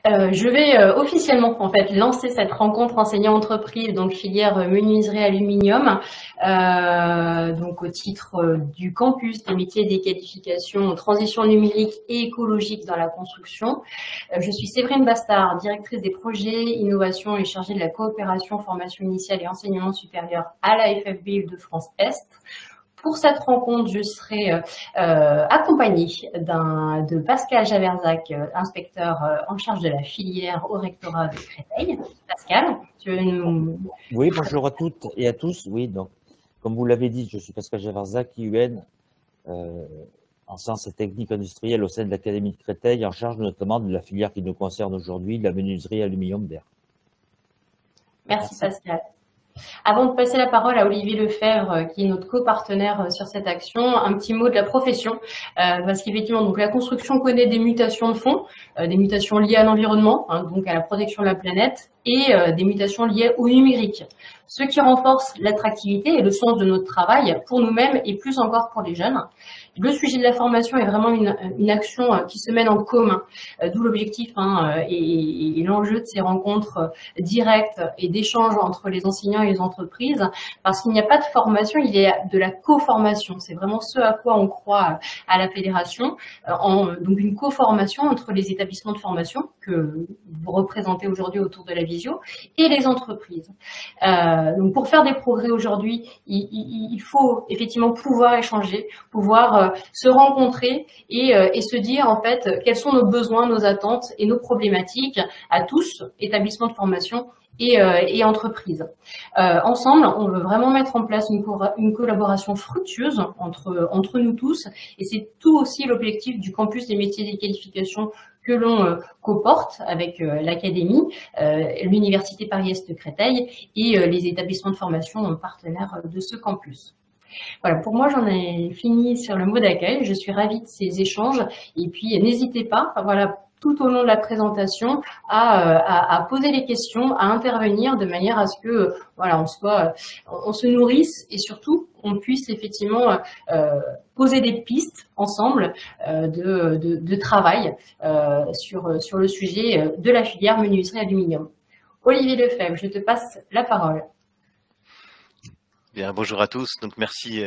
Je vais officiellement en fait lancer cette rencontre enseignant-entreprise, donc filière menuiserie aluminium, donc au titre du campus des métiers et des qualifications transition numérique et écologique dans la construction. Je suis Séverine Bastard, directrice des projets, innovation et chargée de la coopération, formation initiale et enseignement supérieur à la FFB Île-de-France-Est. Pour cette rencontre, je serai accompagnée de Pascal Javerzac, inspecteur en charge de la filière au rectorat de Créteil. Pascal, tu veux nous... Oui, bonjour à toutes et à tous. Oui, donc, comme vous l'avez dit, je suis Pascal Javerzac, IUN, en sciences et techniques industrielles au sein de l'Académie de Créteil, en charge notamment de la filière qui nous concerne aujourd'hui, de la menuiserie aluminium d'air. Merci Pascal. Avant de passer la parole à Olivier Lefebvre, qui est notre copartenaire sur cette action, un petit mot de la profession, parce qu'effectivement, donc la construction connaît des mutations de fond, des mutations liées à l'environnement, donc à la protection de la planète, et des mutations liées au numérique, ce qui renforce l'attractivité et le sens de notre travail pour nous-mêmes et plus encore pour les jeunes. Le sujet de la formation est vraiment une action qui se mène en commun, d'où l'objectif et l'enjeu de ces rencontres directes et d'échanges entre les enseignants et les entreprises, parce qu'il n'y a pas de formation, il y a de la co-formation. C'est vraiment ce à quoi on croit à la fédération, donc une co-formation entre les établissements de formation que vous représentez aujourd'hui autour de la visio et les entreprises. Donc pour faire des progrès aujourd'hui, il faut effectivement pouvoir échanger, pouvoir se rencontrer et se dire en fait quels sont nos besoins, nos attentes et nos problématiques à tous, établissements de formation et entreprises. Ensemble, on veut vraiment mettre en place une collaboration fructueuse entre nous tous, et c'est tout aussi l'objectif du campus des métiers et des qualifications que l'on coporte avec l'Académie, l'Université Paris-Est de Créteil et les établissements de formation partenaires de ce campus. Voilà, pour moi, j'en ai fini sur le mot d'accueil. Je suis ravie de ces échanges. Et puis, n'hésitez pas, voilà, tout au long de la présentation, à poser les questions, à intervenir de manière à ce que, voilà, on se nourrisse et surtout, on puisse effectivement poser des pistes ensemble de travail sur le sujet de la filière menuiserie aluminium. Olivier Lefebvre, je te passe la parole. Bien, bonjour à tous. Donc merci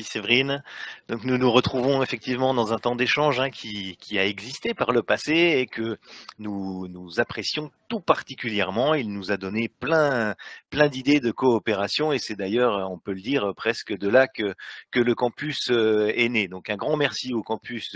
Séverine. Donc nous nous retrouvons effectivement dans un temps d'échange qui a existé par le passé et que nous apprécions tout particulièrement. Il nous a donné plein d'idées de coopération et c'est d'ailleurs, on peut le dire, presque de là que le campus est né. Donc un grand merci au campus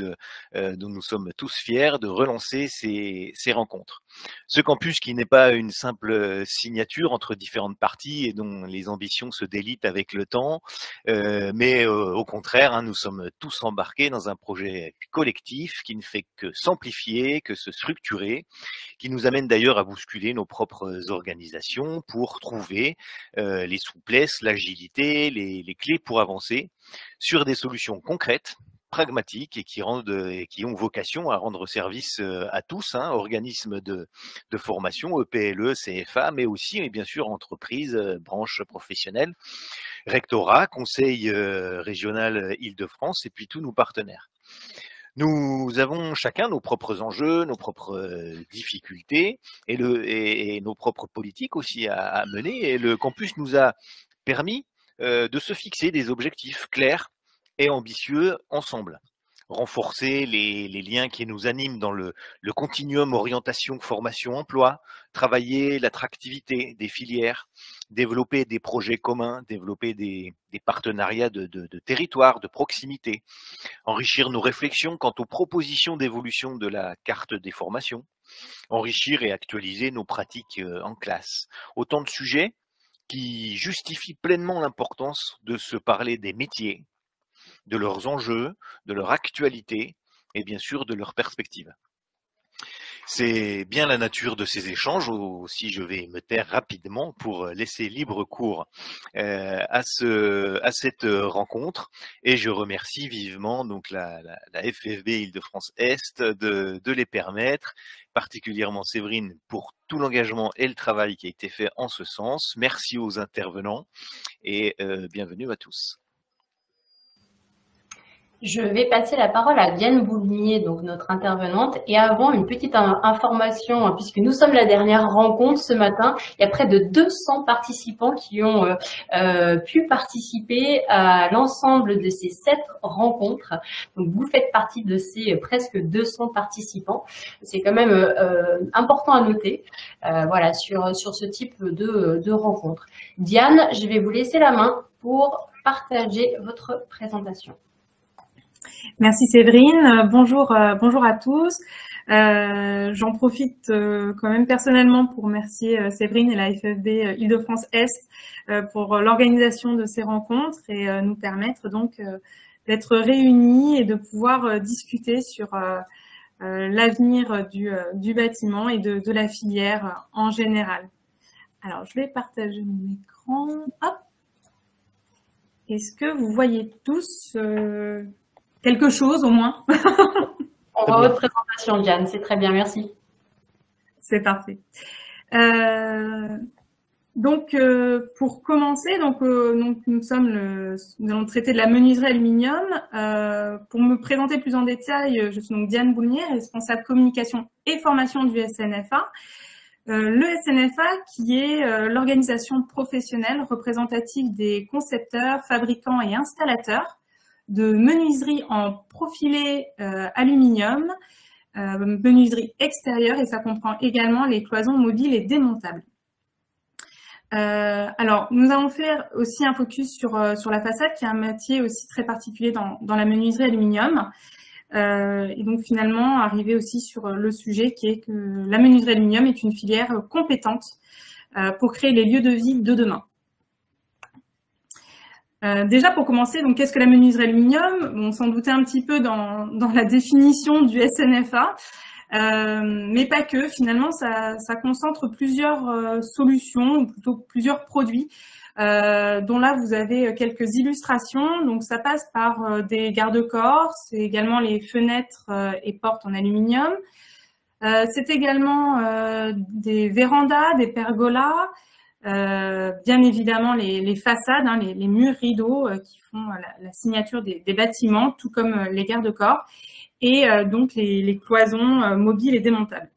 dont nous sommes tous fiers de relancer ces rencontres. Ce campus qui n'est pas une simple signature entre différentes parties et dont les ambitions se délitent avec le temps, mais au contraire, nous sommes tous embarqués dans un projet collectif qui ne fait que s'amplifier, que se structurer, qui nous amène d'ailleurs à bousculer nos propres organisations pour trouver les souplesses, l'agilité, les clés pour avancer sur des solutions concrètes, pragmatiques et qui ont vocation à rendre service à tous, organismes de formation, EPLE, CFA, mais aussi et bien sûr entreprises, branches professionnelles, rectorat, conseil régional Île-de-France et puis tous nos partenaires. Nous avons chacun nos propres enjeux, nos propres difficultés et nos propres politiques aussi à mener. Et le campus nous a permis de se fixer des objectifs clairs et ambitieux ensemble. Renforcer les liens qui nous animent dans le continuum orientation, formation, emploi, travailler l'attractivité des filières, développer des projets communs, développer des partenariats de territoire, de proximité, enrichir nos réflexions quant aux propositions d'évolution de la carte des formations, enrichir et actualiser nos pratiques en classe. Autant de sujets qui justifient pleinement l'importance de se parler des métiers, de leurs enjeux, de leur actualité et bien sûr de leurs perspectives. C'est bien la nature de ces échanges, aussi je vais me taire rapidement pour laisser libre cours à cette rencontre et je remercie vivement donc la FFB Île-de-France-Est de les permettre, particulièrement Séverine pour tout l'engagement et le travail qui a été fait en ce sens. Merci aux intervenants et bienvenue à tous. Je vais passer la parole à Diane Boulmier, donc notre intervenante. Et avant, une petite information, puisque nous sommes la dernière rencontre ce matin, il y a près de 200 participants qui ont pu participer à l'ensemble de ces 7 rencontres. Donc, vous faites partie de ces presque 200 participants. C'est quand même important à noter, voilà, sur ce type de rencontre. Diane, je vais vous laisser la main pour partager votre présentation. Merci Séverine. Bonjour à tous. J'en profite quand même personnellement pour remercier Séverine et la FFB Île-de-France-Est pour l'organisation de ces rencontres et nous permettre donc d'être réunis et de pouvoir discuter sur l'avenir du bâtiment et de la filière en général. Alors, je vais partager mon écran. Hop. Est-ce que vous voyez tous quelque chose au moins? On voit votre présentation, Diane, c'est très bien, merci. C'est parfait. Donc, pour commencer, nous allons traiter de la menuiserie aluminium. Pour me présenter plus en détail, je suis donc Diane Boulmier, responsable communication et formation du SNFA. Le SNFA, qui est l'organisation professionnelle représentative des concepteurs, fabricants et installateurs de menuiserie en profilé aluminium, menuiserie extérieure, et ça comprend également les cloisons mobiles et démontables. Alors, nous allons faire aussi un focus sur la façade, qui est un métier aussi très particulier dans la menuiserie aluminium. Et donc finalement arriver aussi sur le sujet qui est que la menuiserie aluminium est une filière compétente pour créer les lieux de vie de demain. Déjà pour commencer, donc qu'est-ce que la menuiserie aluminium? On s'en doutait un petit peu dans la définition du SNFA, mais pas que. Finalement, ça concentre plusieurs solutions, ou plutôt plusieurs produits, dont là vous avez quelques illustrations. Donc ça passe par des garde-corps, c'est également les fenêtres et portes en aluminium. C'est également des vérandas, des pergolas, bien évidemment les façades, hein, les murs rideaux qui font la signature des bâtiments, tout comme les garde-corps, et donc les cloisons mobiles et démontables.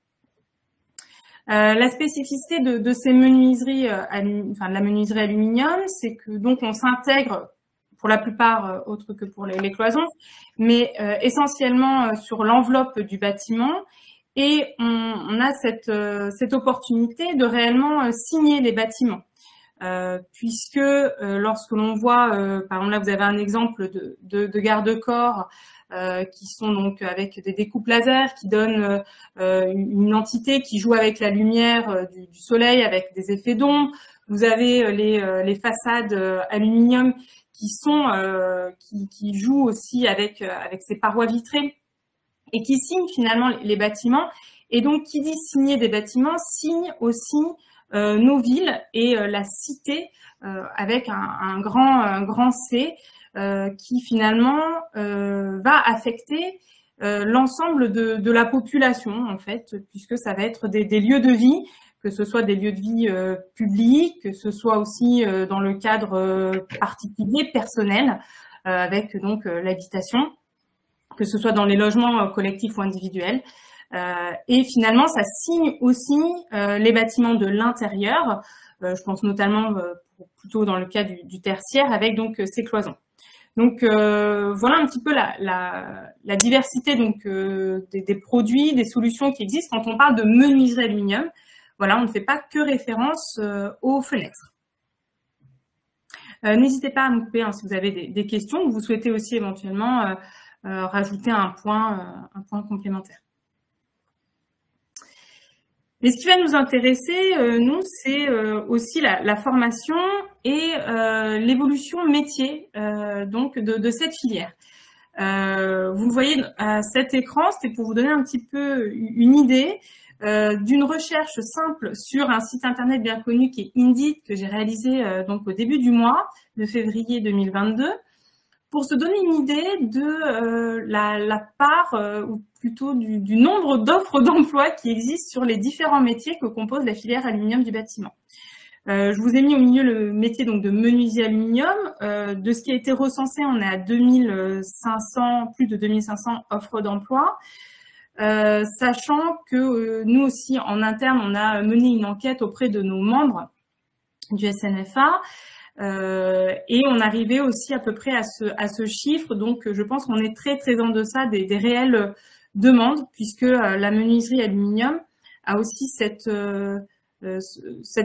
La spécificité de ces menuiseries, de la menuiserie aluminium, c'est que donc on s'intègre pour la plupart autre que pour les cloisons, mais essentiellement sur l'enveloppe du bâtiment, et on a cette opportunité de réellement signer les bâtiments, puisque lorsque l'on voit, par exemple là vous avez un exemple de garde-corps qui sont donc avec des découpes laser qui donnent une entité qui joue avec la lumière du soleil, avec des effets d'ombre. Vous avez les façades aluminium qui jouent aussi avec ces parois vitrées et qui signent finalement les bâtiments. Et donc, qui dit signer des bâtiments, signe aussi nos villes et la cité avec un grand C, qui finalement va affecter l'ensemble de la population, en fait, puisque ça va être des lieux de vie, que ce soit des lieux de vie publics, que ce soit aussi dans le cadre particulier, personnel, avec donc l'habitation, que ce soit dans les logements collectifs ou individuels. Et finalement, ça signe aussi les bâtiments de l'intérieur, je pense notamment plutôt dans le cas du tertiaire, avec donc ces cloisons. Donc voilà un petit peu la diversité donc des produits, des solutions qui existent quand on parle de menuiserie aluminium. Voilà, on ne fait pas que référence aux fenêtres. N'hésitez pas à me couper si vous avez des questions ou vous souhaitez aussi éventuellement rajouter un point complémentaire. Mais ce qui va nous intéresser, nous, c'est aussi la formation et l'évolution métier donc de cette filière. Vous le voyez à cet écran, c'était pour vous donner un petit peu une idée d'une recherche simple sur un site internet bien connu qui est Indeed, que j'ai réalisé donc au début du mois de février 2022. Pour se donner une idée de la part, ou plutôt du nombre d'offres d'emploi qui existent sur les différents métiers que compose la filière aluminium du bâtiment. Je vous ai mis au milieu le métier donc de menuisier aluminium. De ce qui a été recensé, on est à 2500, plus de 2500 offres d'emploi. Sachant que nous aussi, en interne, on a mené une enquête auprès de nos membres du SNFA et on arrivait aussi à peu près à ce chiffre. Donc, je pense qu'on est très, très en deçà des réelles demandes, puisque la menuiserie aluminium a aussi cette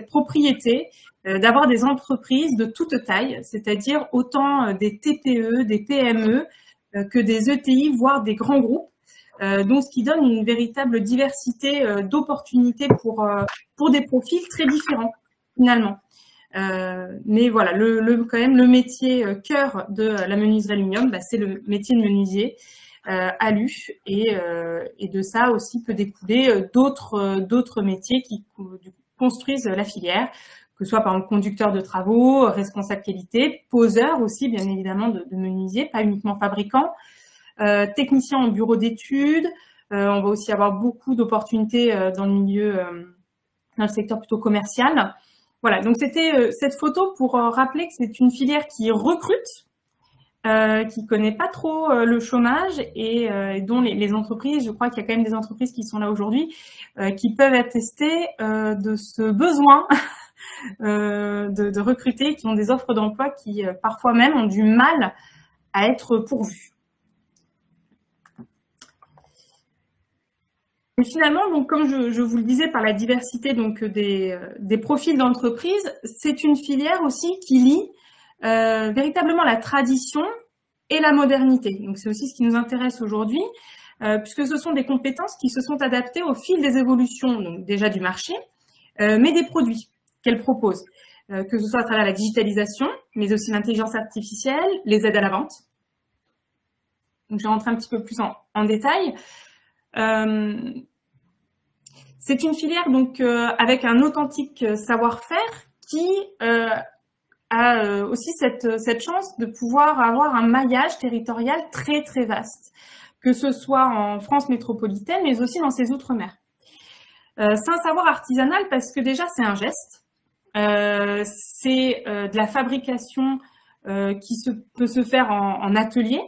propriété d'avoir des entreprises de toute taille, c'est-à-dire autant des TPE, des PME que des ETI, voire des grands groupes. Donc, ce qui donne une véritable diversité d'opportunités pour des profils très différents, finalement. Mais voilà, quand même, le métier cœur de la menuiserie aluminium, c'est le métier de menuisier alu, et de ça aussi peut découler d'autres métiers qui construisent la filière, que ce soit par exemple conducteur de travaux, responsable qualité, poseur aussi bien évidemment de menuisier, pas uniquement fabricant, technicien en bureau d'études. On va aussi avoir beaucoup d'opportunités dans le milieu, dans le secteur plutôt commercial. Voilà, donc c'était cette photo pour rappeler que c'est une filière qui recrute, qui connaît pas trop le chômage et dont les entreprises, je crois qu'il y a quand même des entreprises qui sont là aujourd'hui, qui peuvent attester de ce besoin de recruter, qui ont des offres d'emploi qui parfois même ont du mal à être pourvues. Et finalement, donc, comme je vous le disais, par la diversité donc, des profils d'entreprise, c'est une filière aussi qui lie véritablement la tradition et la modernité. Donc, c'est aussi ce qui nous intéresse aujourd'hui, puisque ce sont des compétences qui se sont adaptées au fil des évolutions, donc déjà du marché, mais des produits qu'elle propose, que ce soit à travers la digitalisation, mais aussi l'intelligence artificielle, les aides à la vente. Donc, je vais rentrer un petit peu plus en détail. C'est une filière donc avec un authentique savoir-faire qui a aussi cette chance de pouvoir avoir un maillage territorial très très vaste, que ce soit en France métropolitaine, mais aussi dans ses outre-mer. C'est un savoir artisanal parce que déjà c'est un geste, c'est de la fabrication qui peut se faire en atelier.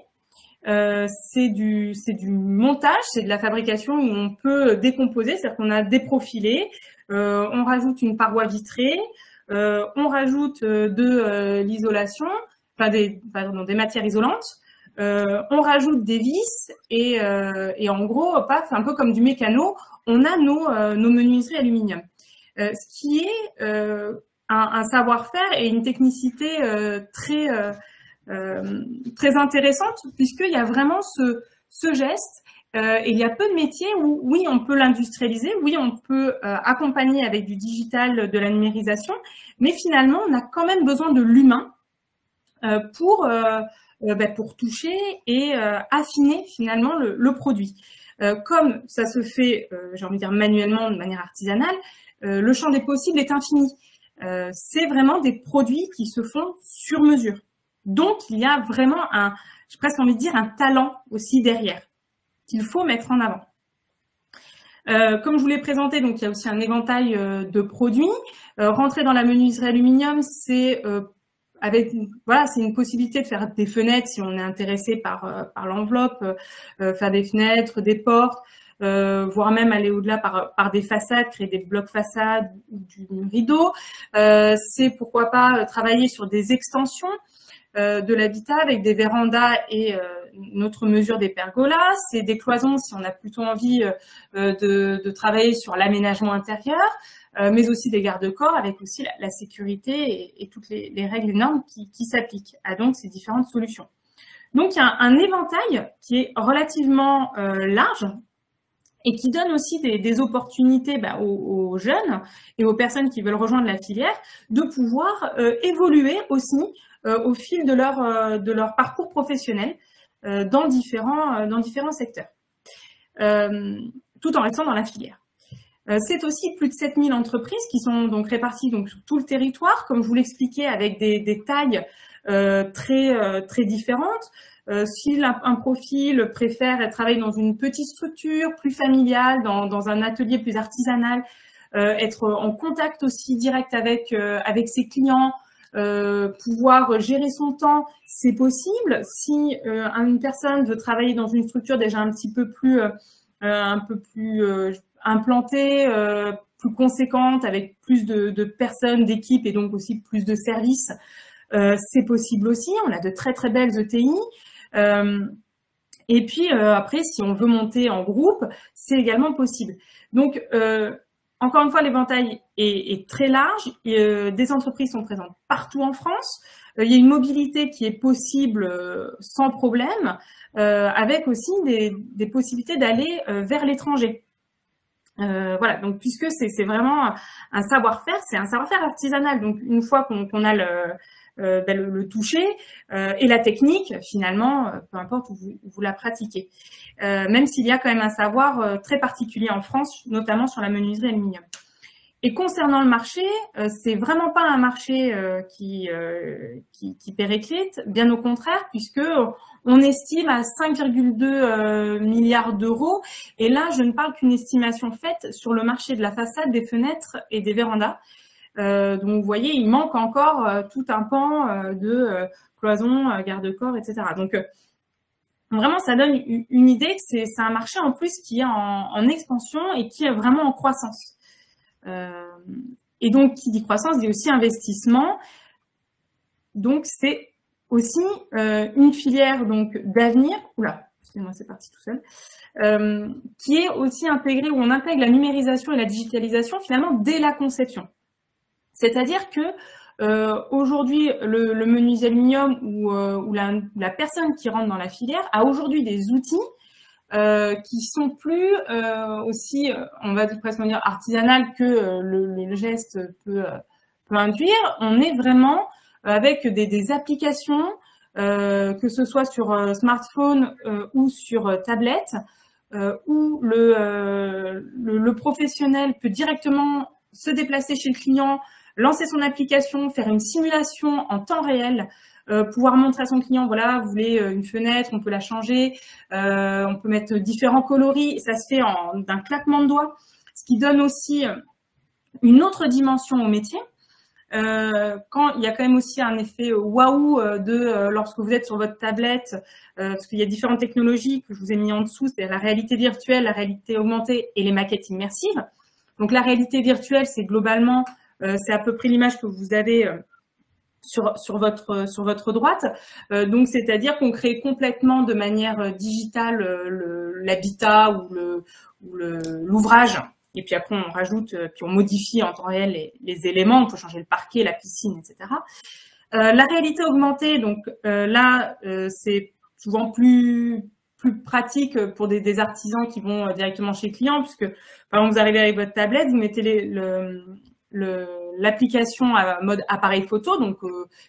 C'est du montage, c'est de la fabrication où on peut décomposer, c'est-à-dire qu'on a déprofilé, on rajoute une paroi vitrée, on rajoute de l'isolation, enfin des matières isolantes, on rajoute des vis et en gros, paf, un peu comme du mécano, on a nos menuiseries aluminium. Ce qui est un savoir-faire et une technicité très intéressante, puisqu'il y a vraiment ce geste et il y a peu de métiers où oui on peut l'industrialiser, oui on peut accompagner avec du digital, de la numérisation, mais finalement on a quand même besoin de l'humain pour toucher et affiner finalement le produit. Comme ça se fait, j'ai envie de dire manuellement, de manière artisanale, le champ des possibles est infini. C'est vraiment des produits qui se font sur mesure. Donc, il y a vraiment j'ai presque envie de dire, un talent aussi derrière qu'il faut mettre en avant. Comme je vous l'ai présenté, donc il y a aussi un éventail de produits. Rentrer dans la menuiserie aluminium, c'est c'est une possibilité de faire des fenêtres si on est intéressé par l'enveloppe, faire des fenêtres, des portes, voire même aller au-delà par des façades, créer des blocs façades ou du rideau. C'est pourquoi pas travailler sur des extensions de l'habitat avec des vérandas et notre mesure des pergolas, c'est des cloisons si on a plutôt envie de travailler sur l'aménagement intérieur, mais aussi des garde-corps avec aussi la sécurité et toutes les règles et normes qui s'appliquent à donc ces différentes solutions. Donc il y a un éventail qui est relativement large et qui donne aussi des opportunités aux jeunes et aux personnes qui veulent rejoindre la filière de pouvoir évoluer aussi au fil de leur parcours professionnel dans différents secteurs, tout en restant dans la filière. C'est aussi plus de 7000 entreprises qui sont donc réparties sur tout le territoire, comme je vous l'expliquais, avec des tailles très différentes. Si un profil préfère travailler dans une petite structure plus familiale, dans un atelier plus artisanal, être en contact aussi direct avec ses clients, pouvoir gérer son temps, c'est possible. Si une personne veut travailler dans une structure déjà un peu plus implantée, plus conséquente, avec plus de personnes, d'équipes et donc aussi plus de services, c'est possible aussi. On a de très très belles ETI. Et puis après, si on veut monter en groupe, c'est également possible. Donc, encore une fois, l'éventail est très large. Des entreprises sont présentes partout en France. Il y a une mobilité qui est possible sans problème, avec aussi des possibilités d'aller vers l'étranger. Voilà, donc puisque c'est vraiment un savoir-faire, c'est un savoir-faire artisanal. Donc, une fois qu'on a le toucher et la technique, finalement, peu importe où vous la pratiquez. Même s'il y a quand même un savoir très particulier en France, notamment sur la menuiserie aluminium. Et concernant le marché, c'est vraiment pas un marché qui périclite, bien au contraire, puisque on estime à 5,2 milliards d'euros. Et là, je ne parle qu'une estimation faite sur le marché de la façade, des fenêtres et des vérandas. Donc, vous voyez, il manque encore tout un pan de cloisons, garde-corps, etc. Donc, vraiment, ça donne une idée que c'est un marché en plus qui est en expansion et qui est vraiment en croissance. Et donc, qui dit croissance, dit aussi investissement. Donc, c'est aussi une filière donc d'avenir. Oula, excusez-moi, c'est parti tout seul. Qui est aussi intégrée, où on intègre la numérisation et la digitalisation finalement dès la conception. C'est-à-dire que aujourd'hui, le menuisier aluminium ou la personne qui rentre dans la filière a aujourd'hui des outils qui sont plus aussi, on va presque dire artisanal que le geste peut induire. On est vraiment avec des applications, que ce soit sur smartphone ou sur tablette, où le professionnel peut directement se déplacer chez le client, lancer son application, faire une simulation en temps réel, pouvoir montrer à son client, voilà, vous voulez une fenêtre, on peut la changer, on peut mettre différents coloris, ça se fait d'un claquement de doigts, ce qui donne aussi une autre dimension au métier. Quand il y a quand même aussi un effet waouh lorsque vous êtes sur votre tablette, parce qu'il y a différentes technologies que je vous ai mis en dessous, c'est la réalité virtuelle, la réalité augmentée et les maquettes immersives. Donc la réalité virtuelle, c'est globalement, c'est à peu près l'image que vous avez sur votre droite. Donc c'est-à-dire qu'on crée complètement de manière digitale l'habitat ou l'ouvrage. Et puis après, on rajoute, puis on modifie en temps réel les éléments. On peut changer le parquet, la piscine, etc. La réalité augmentée, donc là, c'est souvent plus pratique pour des artisans qui vont directement chez le client, puisque par exemple, vous arrivez avec votre tablette, vous mettez l'application à mode appareil photo. Donc,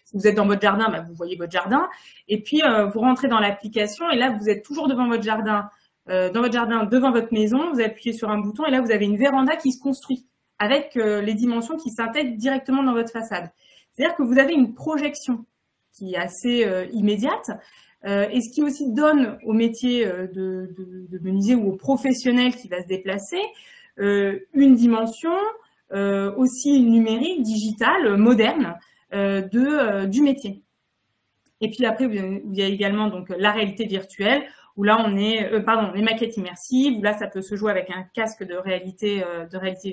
si vous êtes dans votre jardin, bah, vous voyez votre jardin. Et puis, vous rentrez dans l'application et là, vous êtes toujours devant votre jardin. Devant votre maison, vous appuyez sur un bouton et là, vous avez une véranda qui se construit avec les dimensions qui s'intègrent directement dans votre façade. C'est-à-dire que vous avez une projection qui est assez immédiate et ce qui aussi donne au métier de menuisier ou au professionnel qui va se déplacer une dimension aussi numérique, digitale, moderne du métier. Et puis après, il y a également donc la réalité virtuelle, où là on est, les maquettes immersives, où là ça peut se jouer avec un casque de réalité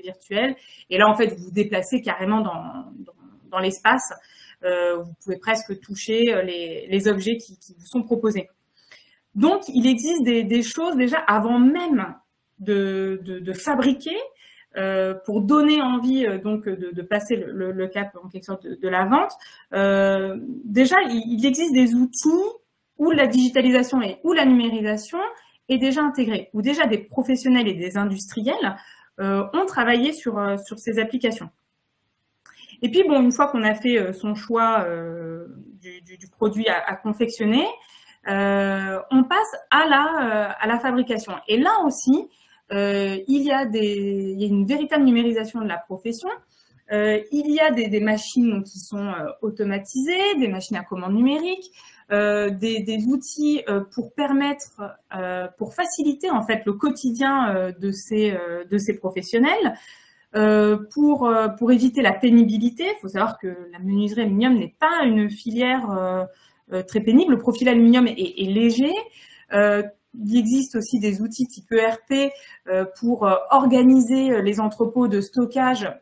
virtuelle. Et là en fait vous vous déplacez carrément dans l'espace. Vous pouvez presque toucher les objets qui vous sont proposés. Donc il existe des choses déjà avant même de fabriquer, pour donner envie donc de passer le cap en quelque sorte de la vente. Déjà il existe des outils où la digitalisation et où la numérisation est déjà intégrée, où déjà des professionnels et des industriels ont travaillé sur ces applications. Et puis bon, une fois qu'on a fait son choix du produit à confectionner, on passe à la fabrication. Et là aussi, il y a une véritable numérisation de la profession. Il y a des machines qui sont automatisées, des machines à commande numérique, des outils pour permettre, pour faciliter en fait le quotidien de ces professionnels. pour éviter la pénibilité. Il faut savoir que la menuiserie aluminium n'est pas une filière très pénible. Le profil aluminium est léger. Il existe aussi des outils type ERP pour organiser les entrepôts de stockage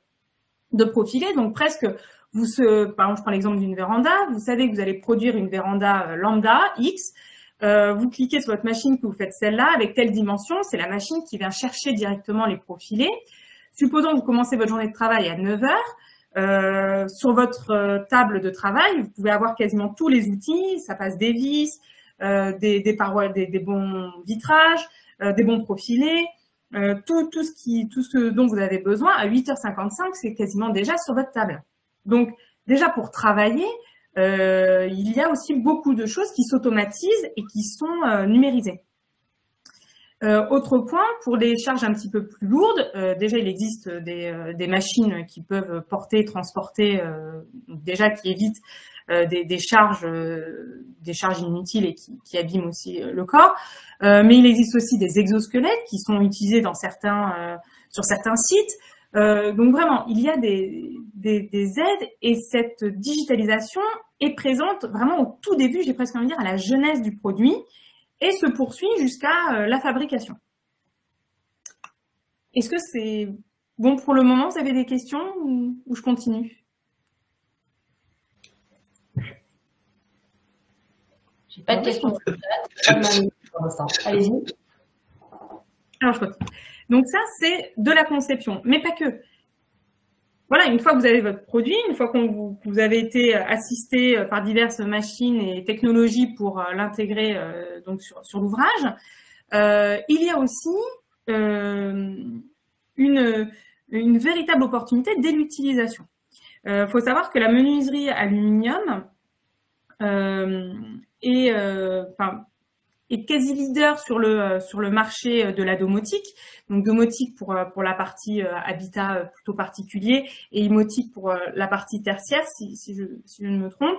de profilés. Donc presque, par exemple, je prends l'exemple d'une véranda. Vous savez que vous allez produire une véranda lambda X. Vous cliquez sur votre machine que vous faites celle-là avec telle dimension. C'est la machine qui vient chercher directement les profilés. Supposons que vous commencez votre journée de travail à 9 heures. Sur votre table de travail, vous pouvez avoir quasiment tous les outils. Ça passe des vis, des parois, des bons vitrages, des bons profilés, tout ce dont vous avez besoin. À 8h55, c'est quasiment déjà sur votre table. Donc, déjà pour travailler, il y a aussi beaucoup de choses qui s'automatisent et qui sont numérisées. Autre point, pour les charges un petit peu plus lourdes, déjà il existe des machines qui peuvent porter, transporter, déjà qui évitent des charges inutiles et qui abîment aussi le corps. Mais il existe aussi des exosquelettes qui sont utilisés sur certains sites. Donc vraiment, il y a des aides et cette digitalisation est présente vraiment au tout début, j'ai presque envie de dire, à la jeunesse du produit et se poursuit jusqu'à la fabrication. Est-ce que c'est bon pour le moment? Vous avez des questions ou je continue? J'ai pas de questions. Allez-y. Alors, je continue. Donc ça, c'est de la conception, mais pas que. Voilà, une fois que vous avez votre produit, une fois que vous avez été assisté par diverses machines et technologies pour l'intégrer donc sur l'ouvrage, il y a aussi une véritable opportunité dès l'utilisation. Faut savoir que la menuiserie aluminium est quasi leader sur le marché de la domotique. Donc domotique pour la partie habitat plutôt particulier et imotique pour la partie tertiaire, si je ne me trompe.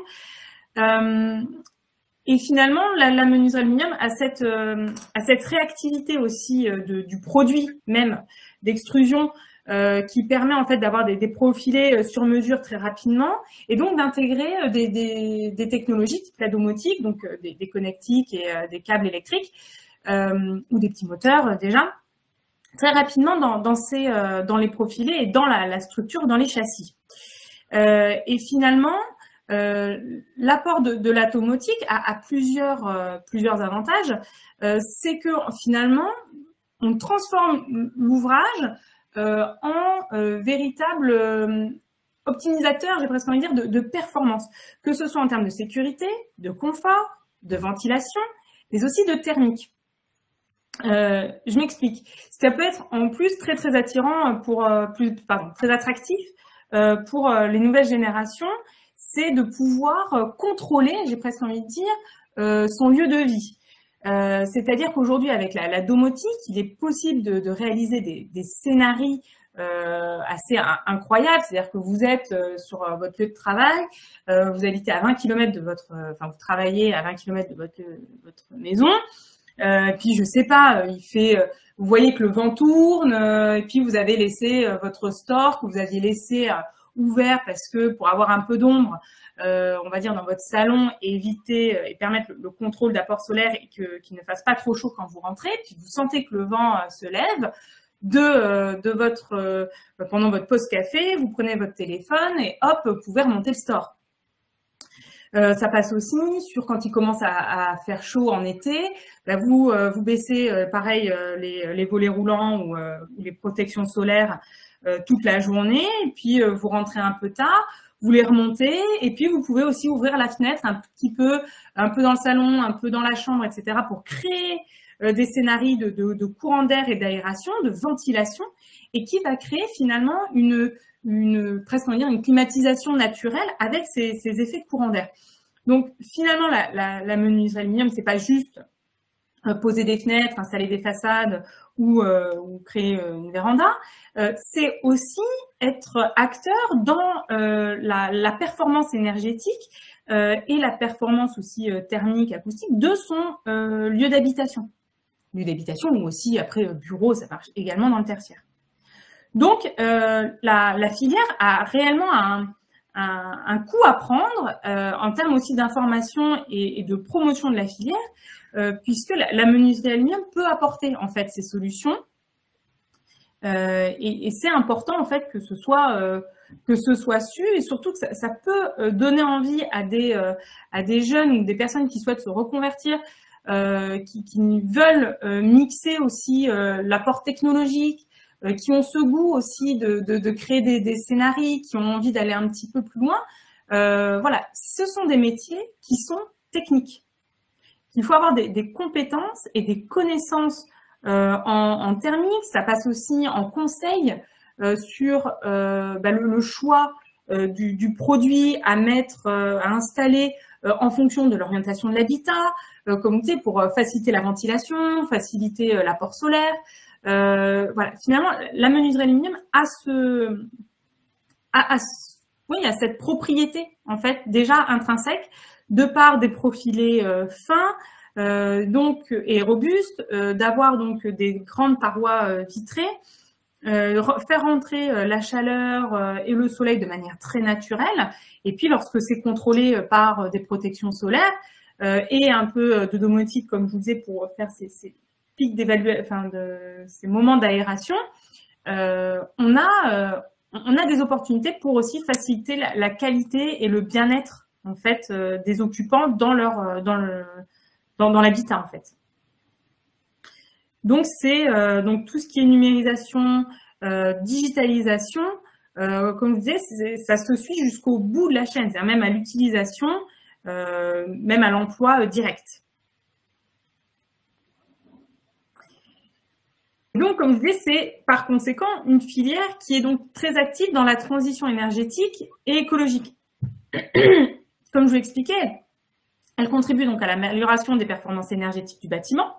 Et finalement, la menuiserie aluminium a cette réactivité aussi du produit même d'extrusion qui permet en fait d'avoir des profilés sur mesure très rapidement et donc d'intégrer des technologies type la domotique, donc des connectiques et des câbles électriques ou des petits moteurs déjà très rapidement dans les profilés et dans la structure, dans les châssis. Et finalement, l'apport de la domotique a plusieurs avantages. C'est que finalement, on transforme l'ouvrage en véritable optimisateur, j'ai presque envie de dire, de performance, que ce soit en termes de sécurité, de confort, de ventilation, mais aussi de thermique. Je m'explique. Ça peut être en plus très très attirant très attractif pour les nouvelles générations, c'est de pouvoir contrôler, j'ai presque envie de dire, son lieu de vie. C'est-à-dire qu'aujourd'hui, avec la domotique, il est possible de réaliser des scénarios assez incroyables. C'est-à-dire que vous êtes sur votre lieu de travail, vous habitez à 20 km vous travaillez à 20 km de votre maison. Puis je sais pas, vous voyez que le vent tourne, et puis vous avez laissé votre store que vous aviez laissé ouvert parce que pour avoir un peu d'ombre, on va dire dans votre salon et éviter et permettre le contrôle d'apport solaire et qu'il ne fasse pas trop chaud quand vous rentrez. Puis vous sentez que le vent se lève pendant votre pause café, vous prenez votre téléphone et hop, vous pouvez remonter le store. Ça passe aussi sur quand il commence à faire chaud en été, vous baissez pareil les volets roulants ou les protections solaires toute la journée, et puis vous rentrez un peu tard, vous les remontez, et puis vous pouvez aussi ouvrir la fenêtre un peu dans le salon, un peu dans la chambre, etc. pour créer des scénarios de courant d'air et d'aération, de ventilation, et qui va créer finalement presque on va dire une climatisation naturelle avec ces effets de courant d'air. Donc finalement la menuiserie aluminium, c'est pas juste poser des fenêtres, installer des façades ou créer une véranda, c'est aussi être acteur dans la performance énergétique et la performance aussi thermique, acoustique de son lieu d'habitation. Lieu d'habitation ou aussi après bureau, ça marche également dans le tertiaire. Donc, la filière a réellement un coup à prendre en termes aussi d'information et de promotion de la filière, puisque la menuiserie aluminium peut apporter en fait ces solutions. Et c'est important en fait que ce soit su, et surtout que ça peut donner envie à des jeunes ou des personnes qui souhaitent se reconvertir, qui veulent mixer aussi l'apport technologique, qui ont ce goût aussi de créer des scénarios, qui ont envie d'aller un petit peu plus loin. Voilà, ce sont des métiers qui sont techniques. Il faut avoir des compétences et des connaissances en thermique. Ça passe aussi en conseil sur le choix du produit à mettre, à installer en fonction de l'orientation de l'habitat, comme tu sais, pour faciliter la ventilation, faciliter l'apport solaire. Voilà, finalement, la menuiserie aluminium a cette propriété en fait déjà intrinsèque, de par des profilés fins, donc et robustes, d'avoir donc des grandes parois vitrées, faire entrer la chaleur et le soleil de manière très naturelle, et puis lorsque c'est contrôlé par des protections solaires et un peu de domotique, comme je vous disais, pour faire ces pics d'évaluation, ces moments d'aération, on a des opportunités pour aussi faciliter la qualité et le bien-être en fait des occupants dans l'habitat en fait. Donc c'est donc tout ce qui est numérisation, digitalisation, comme je disais, ça se suit jusqu'au bout de la chaîne, c'est-à-dire même à l'utilisation, même à l'emploi direct. Donc, comme je disais, c'est par conséquent une filière qui est donc très active dans la transition énergétique et écologique. Comme je vous l'expliquais, elle contribue donc à l'amélioration des performances énergétiques du bâtiment.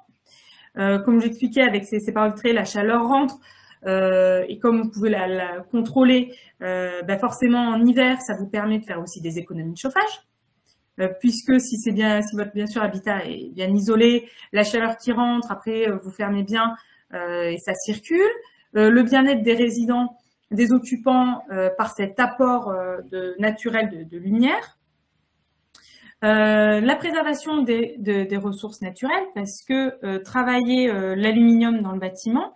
Comme j'expliquais avec ces parois vitrées, la chaleur rentre et comme vous pouvez la contrôler, forcément en hiver, ça vous permet de faire aussi des économies de chauffage. Puisque si votre bien sûr habitat est bien isolé, la chaleur qui rentre, après vous fermez bien et ça circule. Le bien-être des résidents, des occupants par cet apport naturel de lumière. La préservation des ressources naturelles, parce que travailler l'aluminium dans le bâtiment,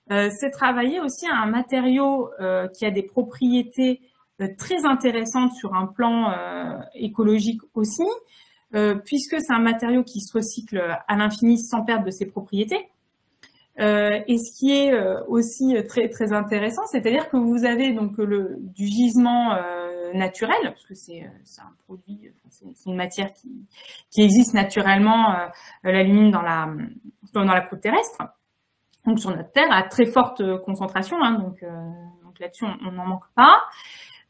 c'est travailler aussi un matériau qui a des propriétés très intéressantes sur un plan écologique aussi, puisque c'est un matériau qui se recycle à l'infini sans perdre de ses propriétés. Et ce qui est aussi très très intéressant, c'est-à-dire que vous avez donc du gisement naturel, parce que c'est un produit, c'est une matière qui existe naturellement, l'alumine dans la croûte terrestre, donc sur notre terre à très forte concentration, hein, donc là-dessus on n'en manque pas.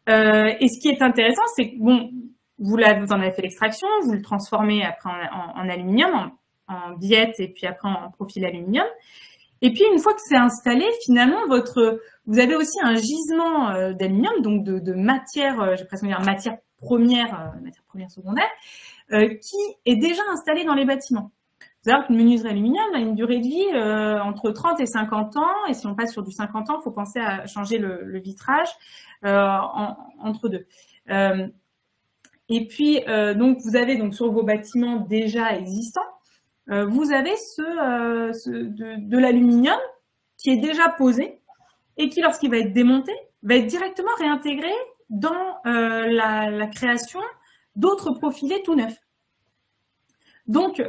Et ce qui est intéressant, c'est que bon, vous en avez fait l'extraction, vous le transformez après en aluminium, en billette et puis après en profil aluminium. Et puis, une fois que c'est installé, finalement, vous avez aussi un gisement d'aluminium, donc de matière, j'ai presque dire matière première secondaire, qui est déjà installé dans les bâtiments. Vous savez qu'une menuiserie aluminium a une durée de vie entre 30 et 50 ans, et si on passe sur du 50 ans, il faut penser à changer le vitrage entre deux. Et puis, donc, vous avez donc sur vos bâtiments déjà existants, vous avez de l'aluminium qui est déjà posé et qui, lorsqu'il va être démonté, va être directement réintégré dans la création d'autres profilés tout neufs. Donc,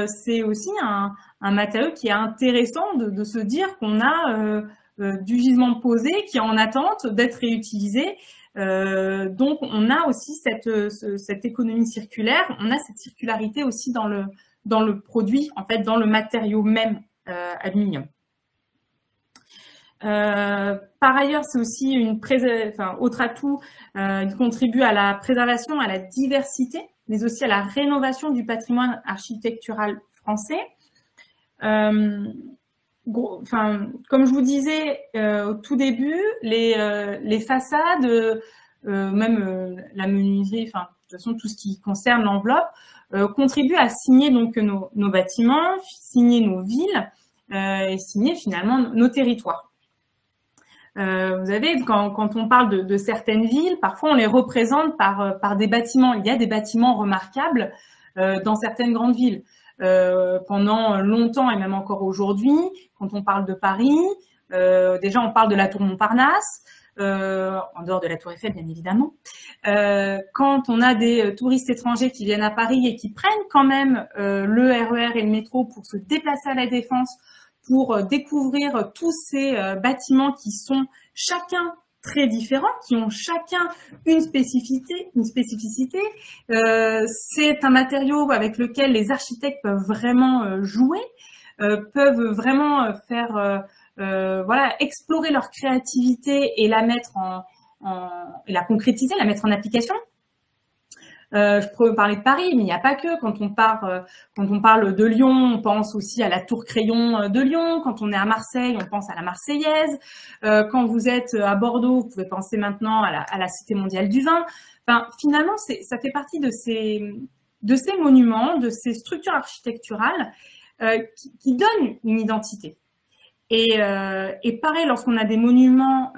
c'est aussi un matériau qui est intéressant de se dire qu'on a du gisement posé qui est en attente d'être réutilisé. Donc, on a aussi cette économie circulaire, on a cette circularité aussi dans le produit, en fait, dans le matériau même aluminium. Par ailleurs, c'est aussi autre atout, il contribue à la préservation, à la diversité, mais aussi à la rénovation du patrimoine architectural français. Comme je vous disais au tout début, les façades, même la menuiserie, de toute façon tout ce qui concerne l'enveloppe, contribue à signer donc nos bâtiments, signer nos villes et signer finalement nos territoires. Vous savez, quand on parle de certaines villes, parfois on les représente par des bâtiments. Il y a des bâtiments remarquables dans certaines grandes villes. Pendant longtemps et même encore aujourd'hui, quand on parle de Paris, déjà on parle de la tour Montparnasse, en dehors de la tour Eiffel bien évidemment. Quand on a des touristes étrangers qui viennent à Paris et qui prennent quand même le RER et le métro pour se déplacer à la Défense, pour découvrir tous ces bâtiments qui sont chacun très différents, qui ont chacun une spécificité. C'est un matériau avec lequel les architectes peuvent vraiment jouer, peuvent vraiment faire voilà, explorer leur créativité et la mettre et la concrétiser, la mettre en application. Je pourrais parler de Paris, mais il n'y a pas que. Quand on parle de Lyon, on pense aussi à la Tour Crayon de Lyon. Quand on est à Marseille, on pense à la Marseillaise. Quand vous êtes à Bordeaux, vous pouvez penser maintenant à la Cité mondiale du vin. Enfin, finalement, ça fait partie de ces monuments, de ces structures architecturales qui donnent une identité. Et pareil, lorsqu'on a des monuments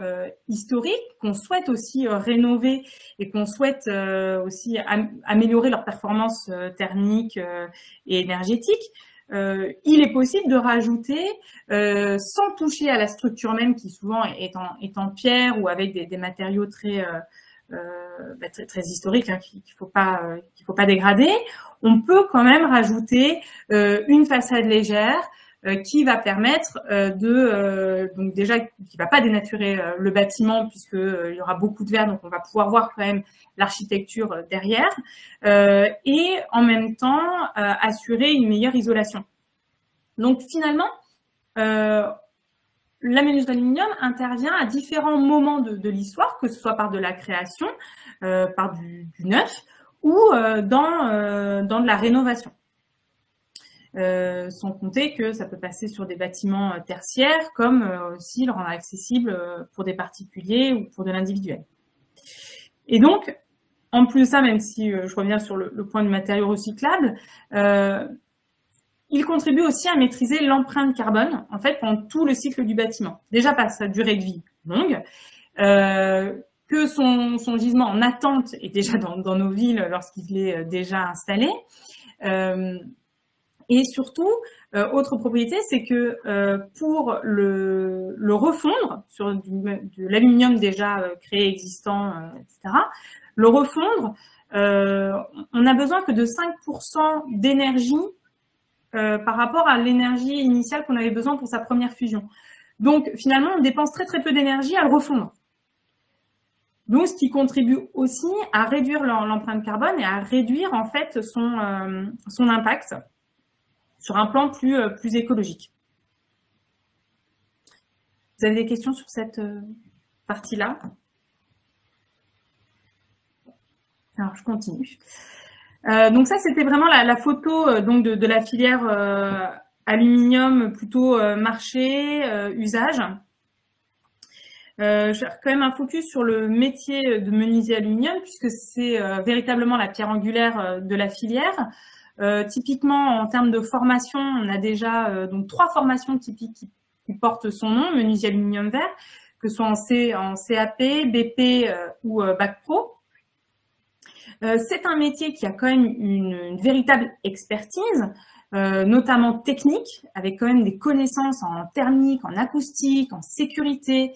historiques qu'on souhaite aussi rénover et qu'on souhaite aussi améliorer leur performance thermique et énergétique, il est possible de rajouter, sans toucher à la structure même qui souvent est en pierre ou avec des matériaux très historiques hein, qu'il faut pas dégrader, on peut quand même rajouter une façade légère qui va permettre donc déjà qui va pas dénaturer le bâtiment puisque il y aura beaucoup de verre, donc on va pouvoir voir quand même l'architecture derrière et en même temps assurer une meilleure isolation. Donc finalement la menuiserie d'aluminium intervient à différents moments de l'histoire, que ce soit par de la création, par du neuf ou dans de la rénovation. Sans compter que ça peut passer sur des bâtiments tertiaires, comme aussi le rendre accessible pour des particuliers ou pour de l'individuel. Et donc, en plus de ça, même si je reviens sur le point du matériau recyclable, il contribue aussi à maîtriser l'empreinte carbone, en fait, pendant tout le cycle du bâtiment. Déjà par sa durée de vie longue, que son gisement en attente est déjà dans nos villes lorsqu'il est déjà installé, et surtout, autre propriété, c'est que pour le refondre sur de l'aluminium déjà créé, existant, etc., le refondre, on n'a besoin que de 5% d'énergie par rapport à l'énergie initiale qu'on avait besoin pour sa première fusion. Donc, finalement, on dépense très très peu d'énergie à le refondre. Donc, ce qui contribue aussi à réduire l'empreinte carbone et à réduire en fait son impact sur un plan plus écologique. Vous avez des questions sur cette partie-là? Alors, je continue. Donc ça, c'était vraiment la photo donc de la filière aluminium plutôt marché, usage. Je vais faire quand même un focus sur le métier de menuisier aluminium puisque c'est véritablement la pierre angulaire de la filière. Typiquement, en termes de formation, on a déjà donc 3 formations typiques qui portent son nom, menuisier aluminium vert, que ce soit en CAP, BP ou Bac Pro. C'est un métier qui a quand même une véritable expertise, notamment technique, avec quand même des connaissances en thermique, en acoustique, en sécurité,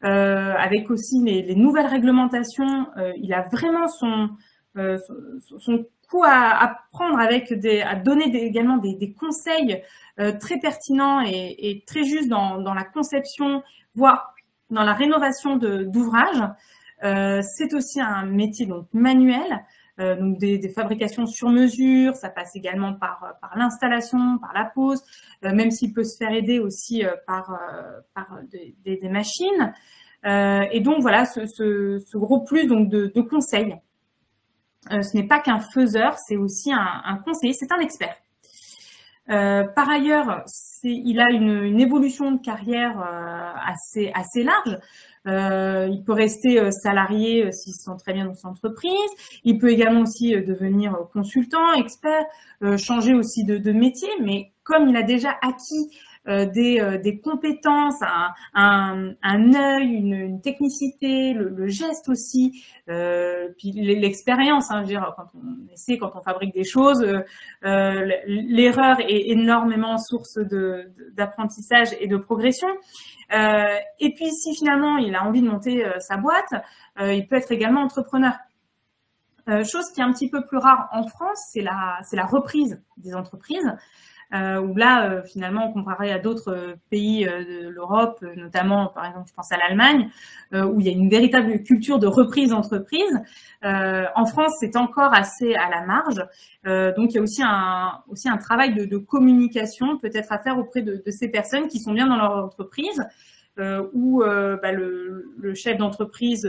avec aussi les nouvelles réglementations. Il a vraiment son coup à prendre à donner également des conseils très pertinents et très justes dans la conception, voire dans la rénovation d'ouvrages. C'est aussi un métier donc manuel, donc des fabrications sur mesure. Ça passe également par l'installation, par la pose, même s'il peut se faire aider aussi par des machines. Et donc voilà ce gros plus donc de conseils. Ce n'est pas qu'un faiseur, c'est aussi un conseiller, c'est un expert. Par ailleurs, il a une évolution de carrière assez large. Il peut rester salarié s'il se sent très bien dans son entreprise. Il peut également aussi devenir consultant, expert, changer aussi de métier. Mais comme il a déjà acquis des compétences, un œil, une technicité, le geste aussi, puis l'expérience. Hein, je veux dire, quand on essaie, quand on fabrique des choses, l'erreur est énormément source d'apprentissage et de progression. Et puis, si finalement il a envie de monter sa boîte, il peut être également entrepreneur. Chose qui est un petit peu plus rare en France, c'est la reprise des entreprises. Où là, finalement, comparé à d'autres pays de l'Europe, notamment, par exemple, je pense à l'Allemagne, où il y a une véritable culture de reprise d'entreprise. En France, c'est encore assez à la marge. Donc, il y a aussi un travail de communication peut-être à faire auprès de ces personnes qui sont bien dans leur entreprise, où le chef d'entreprise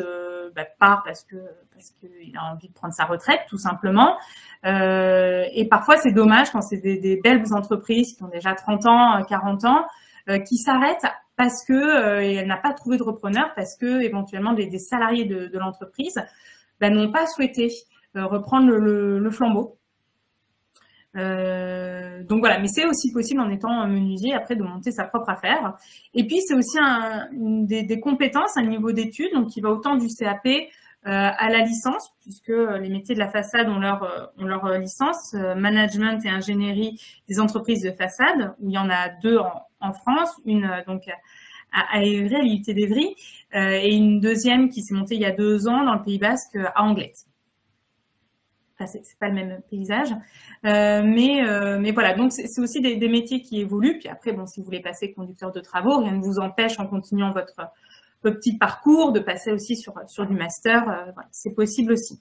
part parce qu'il a envie de prendre sa retraite, tout simplement. Et parfois, c'est dommage quand c'est des belles entreprises qui ont déjà 30 ans, 40 ans, qui s'arrêtent parce que elle n'a pas trouvé de repreneur, parce que éventuellement des salariés de l'entreprise n'ont pas souhaité reprendre le flambeau. Donc voilà, mais c'est aussi possible en étant menuisier après de monter sa propre affaire. Et puis c'est aussi des compétences, un niveau d'études, donc qui va autant du CAP à la licence, puisque les métiers de la façade ont leur licence, management et ingénierie des entreprises de façade, où il y en a 2 en France, une donc à Évry, à l'IUT d'Évry, et une deuxième qui s'est montée il y a 2 ans dans le Pays Basque à Anglet. Enfin, c'est pas le même paysage, mais voilà, donc c'est aussi des métiers qui évoluent. Puis après, bon, si vous voulez passer conducteur de travaux, rien ne vous empêche en continuant votre petit parcours de passer aussi sur du master, voilà, c'est possible aussi.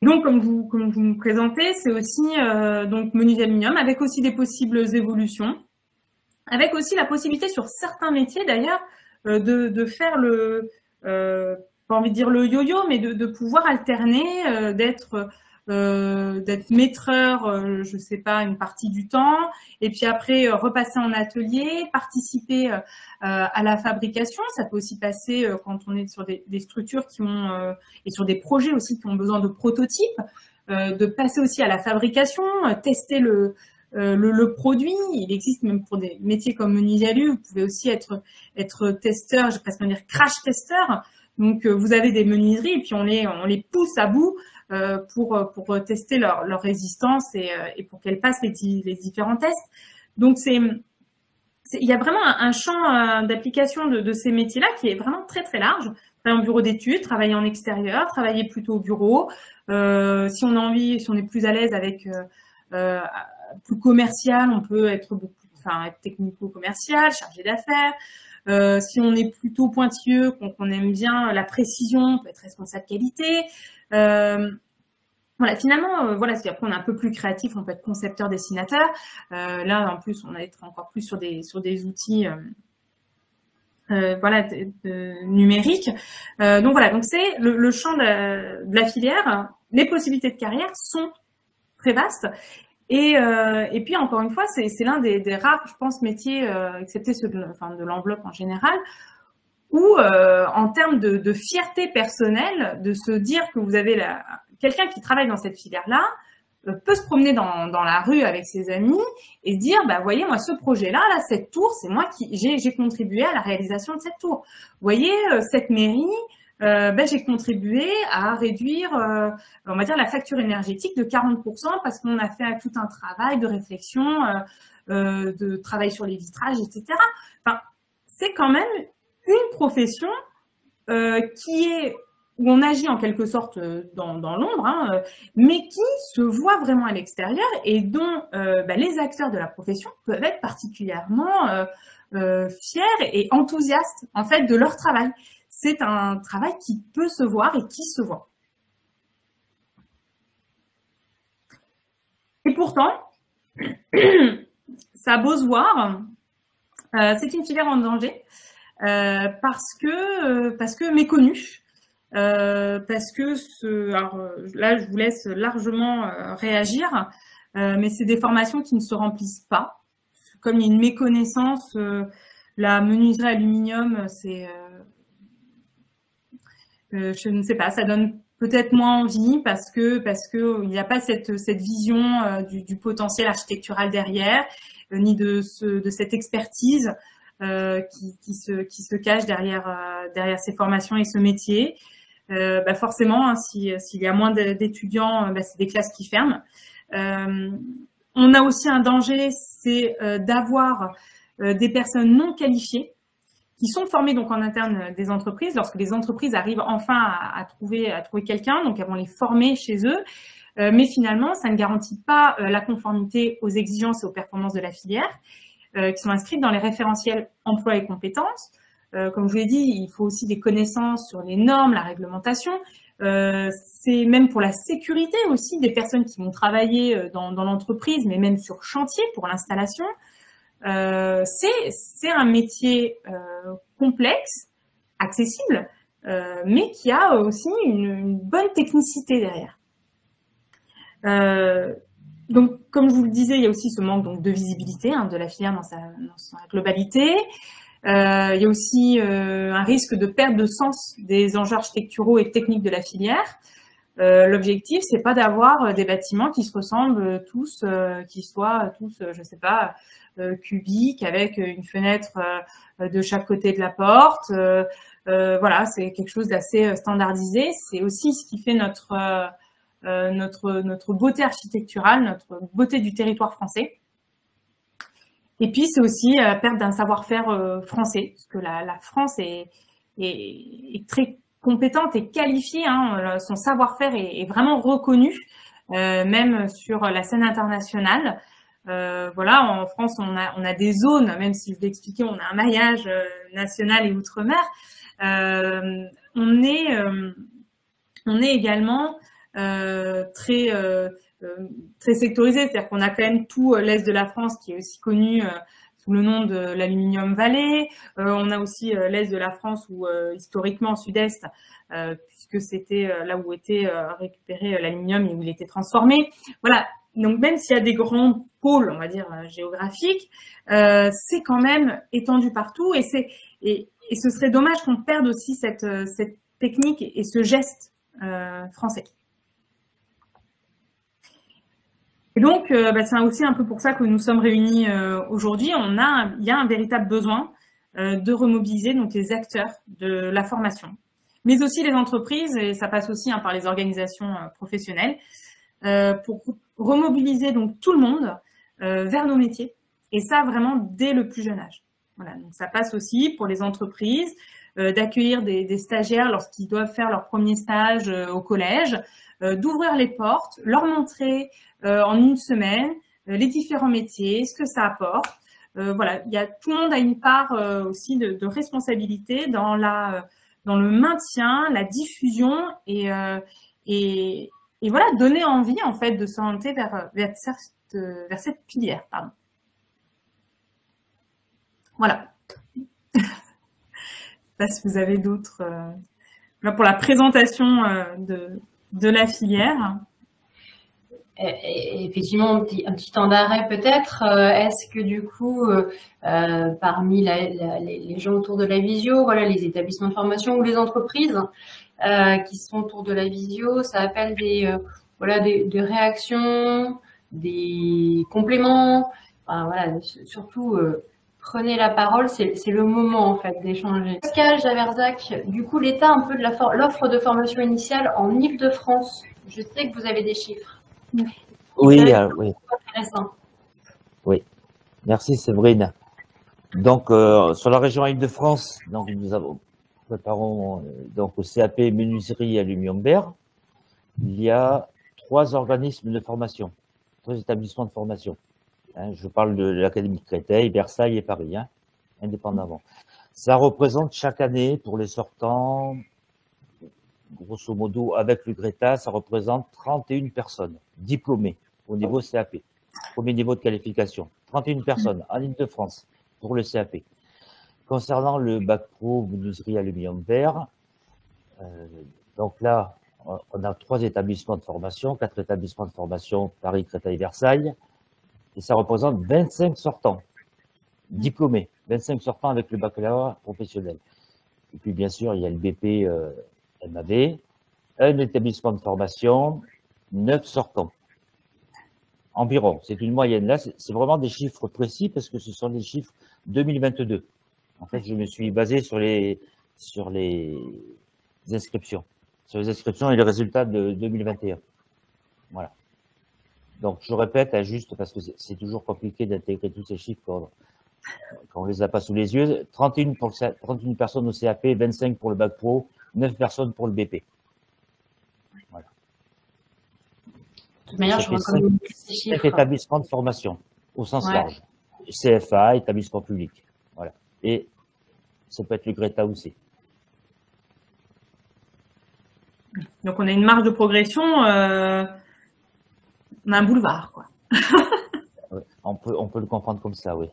Donc, comme vous me présentez, c'est aussi donc menuisier aluminium, avec aussi des possibles évolutions, avec aussi la possibilité sur certains métiers d'ailleurs de faire pas envie de dire le yo-yo, mais de pouvoir alterner, d'être maîtreur, je sais pas, une partie du temps, et puis après repasser en atelier, participer à la fabrication. Ça peut aussi passer quand on est sur des structures qui ont et sur des projets aussi qui ont besoin de prototypes, de passer aussi à la fabrication, tester le produit. Il existe même pour des métiers comme menuisier alu, vous pouvez aussi être testeur, je vais presque dire crash testeur. Donc vous avez des menuiseries et puis on les pousse à bout pour tester leur résistance et pour qu'elles passent les différents tests. Donc il y a vraiment un champ d'application de ces métiers-là qui est vraiment très très large. Travailler en bureau d'études, travailler en extérieur, travailler plutôt au bureau. Si on a envie, si on est plus à l'aise avec plus commercial, on peut être être technico-commercial, chargé d'affaires. Si on est plutôt pointilleux, qu'on aime bien la précision, on peut être responsable qualité. Voilà, finalement, voilà, si après on est un peu plus créatif, on peut être concepteur, dessinateur. Là, en plus, on va être encore plus sur des outils voilà, numériques. Donc voilà, donc c'est le champ de la filière. Les possibilités de carrière sont très vastes. Et puis, encore une fois, c'est l'un des rares, je pense, métiers, excepté ceux de l'enveloppe en général, où, en termes de fierté personnelle, de se dire que vous avez quelqu'un qui travaille dans cette filière-là, peut se promener dans la rue avec ses amis et se dire, bah, voyez, moi, ce projet-là, cette tour, c'est moi qui j'ai contribué à la réalisation de cette tour. Vous voyez, cette mairie, j'ai contribué à réduire, on va dire, la facture énergétique de 40% parce qu'on a fait tout un travail de réflexion, de travail sur les vitrages, etc. Enfin, c'est quand même une profession où on agit en quelque sorte dans l'ombre, mais qui se voit vraiment à l'extérieur et dont les acteurs de la profession peuvent être particulièrement fiers et enthousiastes en fait de leur travail. C'est un travail qui peut se voir et qui se voit. Et pourtant, ça a beau se voir, c'est une filière en danger parce que méconnue, parce que alors là, je vous laisse largement réagir, mais c'est des formations qui ne se remplissent pas. Comme il y a une méconnaissance, la menuiserie aluminium, c'est je ne sais pas, ça donne peut-être moins envie parce que il n'y a pas cette vision du potentiel architectural derrière, ni de cette expertise qui se cache derrière ces formations et ce métier. Forcément, hein, s'il y a moins d'étudiants, c'est des classes qui ferment. On a aussi un danger, c'est d'avoir des personnes non qualifiées qui sont formées donc en interne des entreprises. Lorsque les entreprises arrivent enfin à trouver quelqu'un, donc elles vont les former chez eux. Mais finalement, ça ne garantit pas la conformité aux exigences et aux performances de la filière qui sont inscrites dans les référentiels emploi et compétences. Comme je vous l'ai dit, il faut aussi des connaissances sur les normes, la réglementation. C'est même pour la sécurité aussi des personnes qui vont travailler dans l'entreprise, mais même sur chantier pour l'installation. C'est un métier complexe, accessible, mais qui a aussi une bonne technicité derrière. Donc, comme je vous le disais, il y a aussi ce manque donc, de visibilité de la filière dans sa globalité. Il y a aussi un risque de perte de sens des enjeux architecturaux et techniques de la filière. L'objectif, c'est pas d'avoir des bâtiments qui se ressemblent tous, qui soient tous, je sais pas, cubiques avec une fenêtre de chaque côté de la porte. Voilà, c'est quelque chose d'assez standardisé. C'est aussi ce qui fait notre beauté architecturale, notre beauté du territoire français. Et puis, c'est aussi la perte d'un savoir-faire français, parce que la France est très compétente et qualifiée. Hein, son savoir-faire est vraiment reconnu, même sur la scène internationale. Voilà, en France, on a des zones, même si je l'ai expliqué, on a un maillage national et outre-mer. On est également très sectorisé, c'est-à-dire qu'on a quand même tout l'est de la France qui est aussi connu sous le nom de l'Aluminium Valley. On a aussi l'est de la France où historiquement sud-est, puisque c'était là où était récupéré l'aluminium et où il était transformé. Voilà. Donc même s'il y a des grands pôles, on va dire géographiques, c'est quand même étendu partout et ce serait dommage qu'on perde aussi cette technique et ce geste français. Et donc, c'est aussi un peu pour ça que nous sommes réunis aujourd'hui. Il y a un véritable besoin de remobiliser donc les acteurs de la formation, mais aussi les entreprises, et ça passe aussi par les organisations professionnelles, pour remobiliser donc tout le monde vers nos métiers, et ça vraiment dès le plus jeune âge. Voilà, donc ça passe aussi pour les entreprises d'accueillir des stagiaires lorsqu'ils doivent faire leur premier stage au collège, d'ouvrir les portes, leur montrer en une semaine les différents métiers, ce que ça apporte. Voilà, tout le monde a une part aussi de responsabilité dans le maintien, la diffusion et voilà, donner envie en fait de s'orienter vers cette filière. Pardon. Voilà. Je ne sais pas si vous avez d'autres. Là pour la présentation de la filière. Et effectivement, un petit temps d'arrêt peut-être. Est-ce que du coup, parmi les gens autour de la visio, voilà, les établissements de formation ou les entreprises qui sont autour de la visio, ça appelle des réactions, des compléments. Enfin, voilà, surtout prenez la parole, c'est le moment en fait d'échanger. Pascal Javerzac, du coup, l'état un peu de l'offre de formation initiale en Île-de-France. Je sais que vous avez des chiffres. Oui, oui. Intéressant. Oui, merci Séverine. Donc, sur la région Île-de-France, donc nous préparons donc au CAP menuiserie aluminium verre. Il y a 3 organismes de formation, 3 établissements de formation. Je parle de l'Académie de Créteil, Versailles et Paris, indépendamment. Ça représente chaque année pour les sortants, grosso modo, avec le Greta, ça représente 31 personnes diplômées au niveau CAP, premier niveau de qualification. 31 personnes en Île-de-France pour le CAP. Concernant le bac pro menuiserie aluminium verre, donc là, on a 3 établissements de formation, 4 établissements de formation, Paris, Créteil, Versailles, et ça représente 25 sortants diplômés, 25 sortants avec le baccalauréat professionnel. Et puis, bien sûr, il y a le BP MAV, un établissement de formation, 9 sortants. Environ, c'est une moyenne. Là, c'est vraiment des chiffres précis parce que ce sont des chiffres 2022. En fait, je me suis basé sur les inscriptions. Sur les inscriptions et les résultats de 2021. Voilà. Donc, je répète, juste parce que c'est toujours compliqué d'intégrer tous ces chiffres quand on les a pas sous les yeux. 31 personnes au CAP, 25 pour le bac pro, 9 personnes pour le BP. Voilà. De toute manière, je vois comme ces 5 chiffres. établissements de formation, au sens large. CFA, établissement public. Voilà. Et ça peut être le Greta aussi. Donc, on a une marge de progression, on a un boulevard, quoi. Ouais, on peut le comprendre comme ça, oui.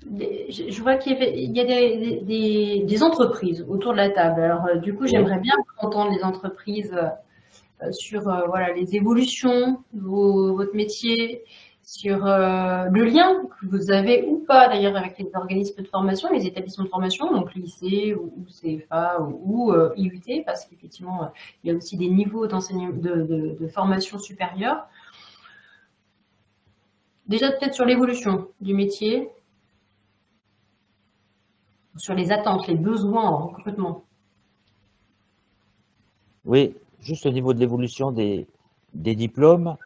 Je vois qu'il y a des entreprises autour de la table. Alors, du coup, j'aimerais bien entendre les entreprises sur voilà, les évolutions de votre métier, sur le lien que vous avez ou pas d'ailleurs avec les organismes de formation, les établissements de formation, donc lycée ou CFA ou IUT, parce qu'effectivement, il y a aussi des niveaux d'enseignement de formation supérieure. Déjà, peut-être sur l'évolution du métier, sur les attentes, les besoins en recrutement. Oui, juste au niveau de l'évolution des diplômes,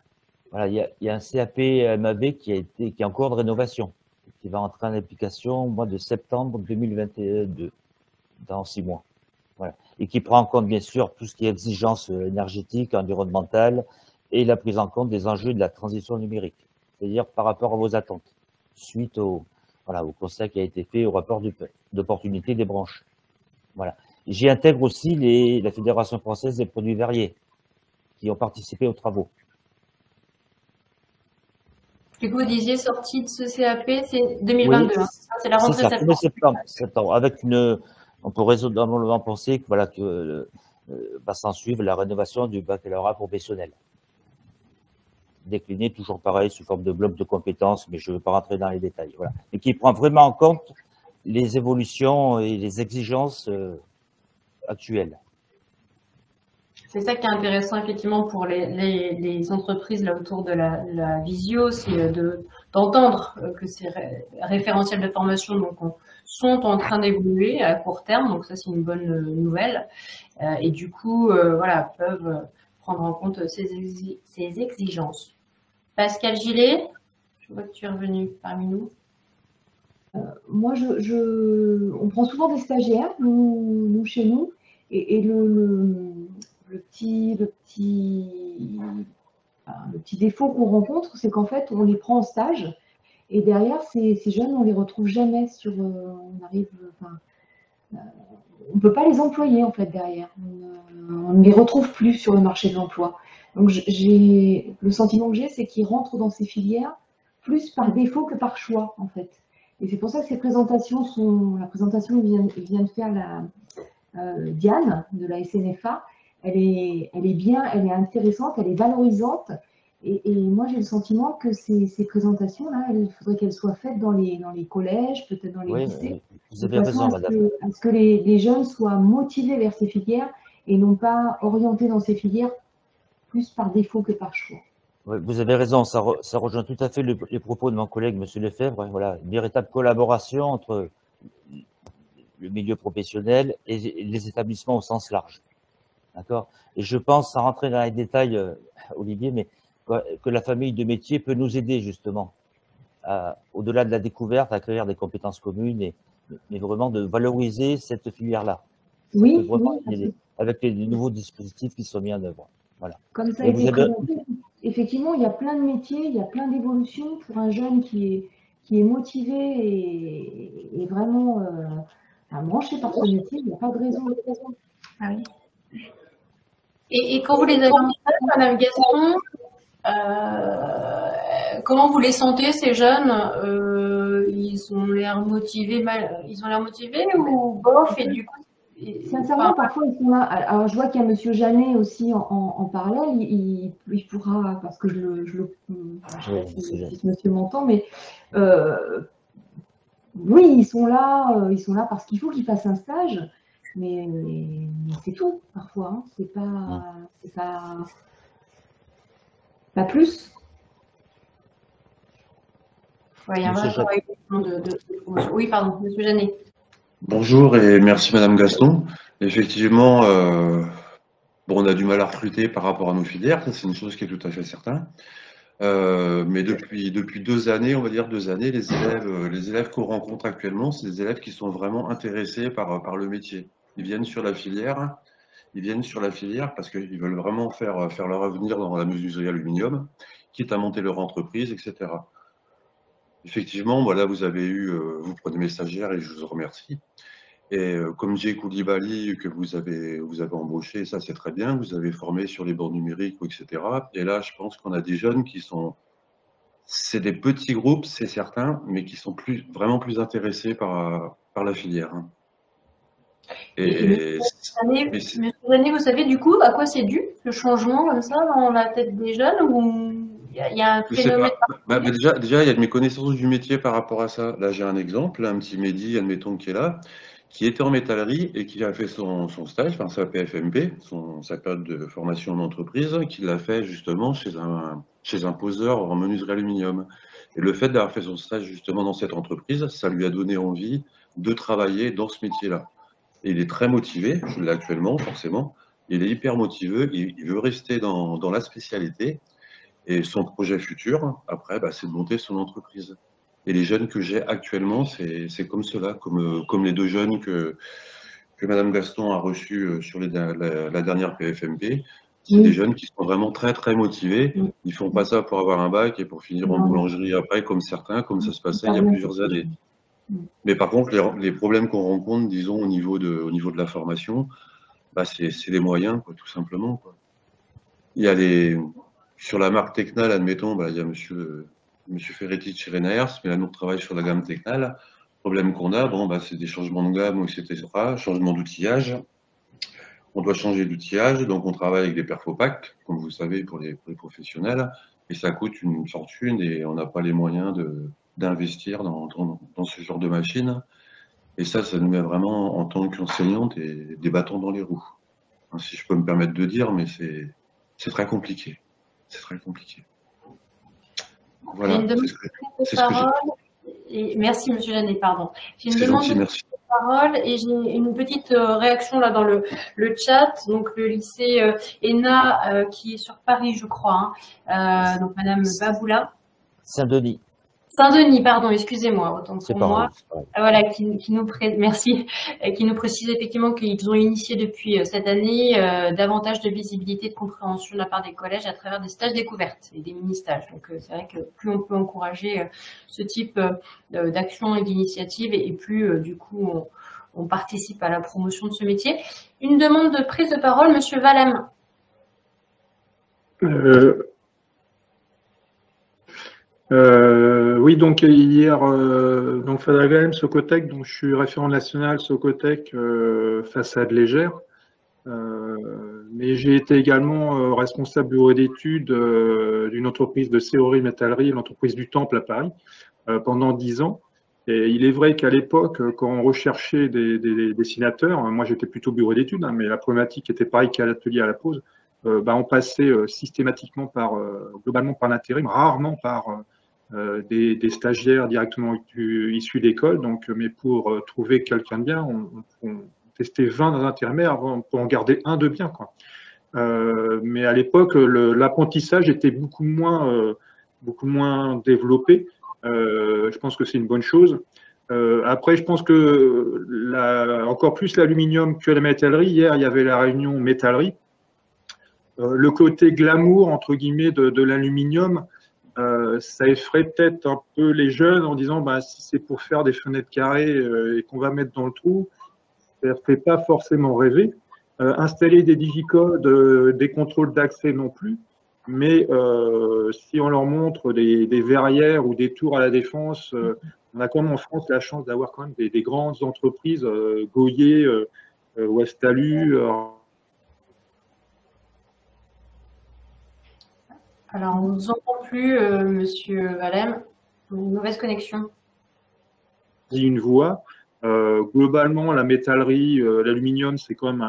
voilà, il y a un CAP MAV qui est en cours de rénovation, qui va entrer en application au mois de septembre 2022, dans 6 mois. Voilà. Et qui prend en compte, bien sûr, tout ce qui est exigence énergétique, environnementale et la prise en compte des enjeux de la transition numérique, c'est-à-dire par rapport à vos attentes, suite au constat qui a été fait au rapport d'opportunité des branches. Voilà. J'y intègre aussi la Fédération française des produits verriers, qui ont participé aux travaux. Du coup, vous disiez sortie de ce CAP, c'est 2022. Oui, c'est la rentrée septembre. Avec on peut raisonnablement penser que va s'en suivre la rénovation du baccalauréat professionnel. Décliné toujours pareil sous forme de bloc de compétences, mais je ne veux pas rentrer dans les détails. Voilà. Et qui prend vraiment en compte les évolutions et les exigences actuelles. C'est ça qui est intéressant effectivement pour les entreprises là autour de la visio, c'est d'entendre que ces référentiels de formation donc, sont en train d'évoluer à court terme, donc ça c'est une bonne nouvelle. Et du coup, voilà, peuvent prendre en compte ces exigences. Pascal Gillet, je vois que tu es revenu parmi nous. Moi, on prend souvent des stagiaires, nous chez nous, et le petit défaut qu'on rencontre, c'est qu'en fait, on les prend en stage et derrière, ces jeunes, on les retrouve jamais on ne peut pas les employer en fait derrière. On ne les retrouve plus sur le marché de l'emploi. Donc, le sentiment que j'ai, c'est qu'ils rentrent dans ces filières plus par défaut que par choix en fait. Et c'est pour ça que la présentation vient de faire Diane de la SNFA. Elle est bien, elle est intéressante, elle est valorisante. Et moi, j'ai le sentiment que ces présentations-là, il faudrait qu'elles soient faites dans les collèges, peut-être dans les lycées. Vous avez raison, madame. À ce que les jeunes soient motivés vers ces filières et non pas orientés dans ces filières plus par défaut que par choix. Oui, vous avez raison, ça rejoint tout à fait les propos de mon collègue, M. Lefebvre. Voilà, une véritable collaboration entre le milieu professionnel et les établissements au sens large. D'accord. Et je pense, sans rentrer dans les détails, Olivier, mais que la famille de métiers peut nous aider justement, au-delà de la découverte, à acquérir des compétences communes, mais vraiment de valoriser cette filière-là. Oui, avec les nouveaux dispositifs qui sont mis en œuvre. Voilà. Comme ça a été présenté, effectivement, il y a plein de métiers, il y a plein d'évolutions pour un jeune qui est motivé et vraiment branché par ce métier, il n'y a pas de raison. Ah oui. Et quand vous les avez en stage, Madame Gaston, comment vous les sentez ces jeunes? Ils ont l'air motivés, ou bof? Et du coup, sincèrement, parfois ils sont là. Alors je vois qu'il y a Monsieur Janet aussi en parallèle. Il pourra, parce que je sais pas si ce monsieur m'entend, mais oui, ils sont là parce qu'il faut qu'ils fassent un stage. Mais c'est tout, parfois. Hein. C'est pas plus. Ouais, il y a un vrai travail de promotion. Oui, pardon, Monsieur Jeannet. Bonjour et merci Madame Gaston. Effectivement, bon, on a du mal à recruter par rapport à nos filières, ça c'est une chose qui est tout à fait certaine. Mais depuis 2 années, on va dire 2 années, les élèves qu'on rencontre actuellement, c'est des élèves qui sont vraiment intéressés par le métier. Ils viennent sur la filière parce qu'ils veulent vraiment faire leur avenir dans la menuiserie aluminium, quitte à monter leur entreprise, etc. Effectivement, voilà, vous prenez mes stagiaires et je vous en remercie. Et comme Jay Koulibaly, que vous avez embauché, ça c'est très bien, vous avez formé sur les bords numériques, etc. Et là, je pense qu'on a des jeunes c'est des petits groupes, c'est certain, mais qui sont vraiment plus intéressés par la filière. Hein. Monsieur René, vous savez du coup à quoi c'est dû, ce changement comme ça dans la tête des jeunes, ou il y a un phénomène déjà, il y a de mes connaissances du métier par rapport à ça. Là, j'ai un exemple, un petit Mehdi, admettons, qui est là, qui était en métallerie et qui a fait son stage, enfin sa PFMP, sa période de formation en entreprise, qui l'a fait justement chez un poseur en menuiserie aluminium. Et le fait d'avoir fait son stage justement dans cette entreprise, ça lui a donné envie de travailler dans ce métier-là. Et il est très motivé, je l'ai actuellement forcément, il est hyper motivé, il veut rester dans la spécialité. Et son projet futur, après, c'est de monter son entreprise. Et les jeunes que j'ai actuellement, c'est comme cela, comme les 2 jeunes que Madame Gaston a reçus sur la dernière PFMP. C'est des jeunes qui sont vraiment très, très motivés. Ils font pas ça pour avoir un bac et pour finir en boulangerie après, comme certains, comme ça se passait il y a plusieurs années. Mais par contre, les problèmes qu'on rencontre, disons, au niveau de la formation, c'est les moyens, quoi, tout simplement, quoi. Il y a sur la marque Tecnal, admettons, il y a Monsieur Ferretti de chez Renaers, mais là, nous, on travaille sur la gamme Tecnal. Le problème qu'on a, c'est des changements de gamme, etc., changement d'outillage. On doit changer d'outillage, donc on travaille avec des perfopacs, comme vous savez, pour les professionnels, et ça coûte une fortune et on n'a pas les moyens d'investir dans ce genre de machine. Et ça nous met vraiment, en tant qu'enseignante, des bâtons dans les roues. Hein, si je peux me permettre de dire, mais c'est très compliqué. C'est très compliqué. Voilà. C'est ce que j'ai. Merci, Monsieur Jeannet, pardon. J'ai une C'est demande gentil, merci. de parole et j'ai une petite réaction là dans le chat. Donc, le lycée ENA qui est sur Paris, je crois. Hein. Donc, Madame Baboula. Saint-Denis. Saint-Denis, pardon, excusez-moi, autant pour moi. Voilà, qui nous précise effectivement qu'ils ont initié depuis cette année davantage de visibilité, de compréhension de la part des collèges à travers des stages découvertes et des mini-stages. Donc c'est vrai que plus on peut encourager ce type d'action et d'initiative et plus du coup on participe à la promotion de ce métier. Une demande de prise de parole, Monsieur Valem. Oui, donc hier, donc Fadal Valem, Socotec, donc je suis référent national Socotec façade légère, mais j'ai été également responsable bureau d'études d'une entreprise de serrurerie métallerie, l'entreprise du Temple à Paris, pendant 10 ans. Et il est vrai qu'à l'époque, quand on recherchait des dessinateurs, moi j'étais plutôt bureau d'études, hein, mais la problématique était pareille qu'à l'atelier à la pause, on passait systématiquement globalement par l'intérim, rarement par des stagiaires directement issus d'école. Donc, mais pour trouver quelqu'un de bien, on testait 20 intérimaires pour en garder un de bien, quoi. Mais à l'époque, l'apprentissage était beaucoup moins développé. Je pense que c'est une bonne chose. Après, je pense que encore plus l'aluminium que la métallerie. Hier, il y avait la réunion métallerie. Le côté glamour, entre guillemets, de l'aluminium, ça effraie peut-être un peu les jeunes en disant si c'est pour faire des fenêtres carrées et qu'on va mettre dans le trou, ça ne fait pas forcément rêver. Installer des digicodes, des contrôles d'accès non plus, mais si on leur montre des verrières ou des tours à la défense, on a quand même en France la chance d'avoir quand même des grandes entreprises, Goyer, Westalu. Alors, on ne vous entend plus, Monsieur Valem. Une mauvaise connexion. Une voix. Globalement, la métallerie, l'aluminium, c'est quand même,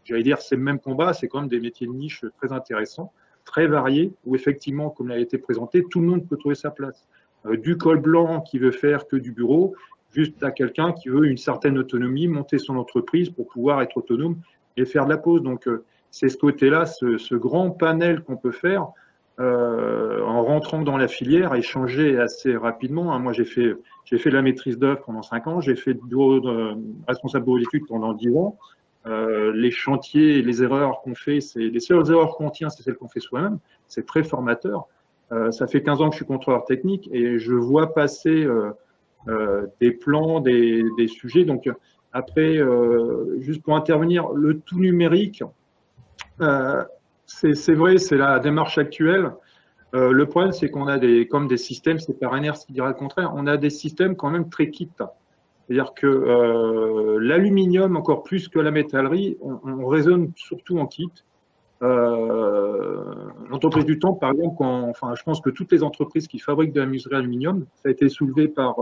j'allais dire, c'est le même combat, c'est quand même des métiers de niche très intéressants, très variés, où effectivement, comme l'a été présenté, tout le monde peut trouver sa place. Du col blanc qui veut faire que du bureau, juste à quelqu'un qui veut une certaine autonomie, monter son entreprise pour pouvoir être autonome et faire de la pause. Donc, c'est ce côté-là, ce grand panel qu'on peut faire en rentrant dans la filière et changer assez rapidement. Moi, j'ai fait de la maîtrise d'œuvre pendant 5 ans, j'ai fait responsable bureau d'études pendant 10 ans. Les chantiers, les erreurs qu'on fait, les seules erreurs qu'on tient, c'est celles qu'on fait soi-même. C'est très formateur. Ça fait 15 ans que je suis contrôleur technique et je vois passer des plans, des sujets. Donc, après, juste pour intervenir, le tout numérique, c'est vrai, c'est la démarche actuelle. Le problème, c'est qu'on a comme des systèmes, c'est pas Rainer qui dira le contraire, on a des systèmes quand même très kit. C'est-à-dire que l'aluminium, encore plus que la métallerie, on raisonne surtout en kit. L'entreprise du temps, par exemple, je pense que toutes les entreprises qui fabriquent de la menuiserie aluminium, ça a été soulevé par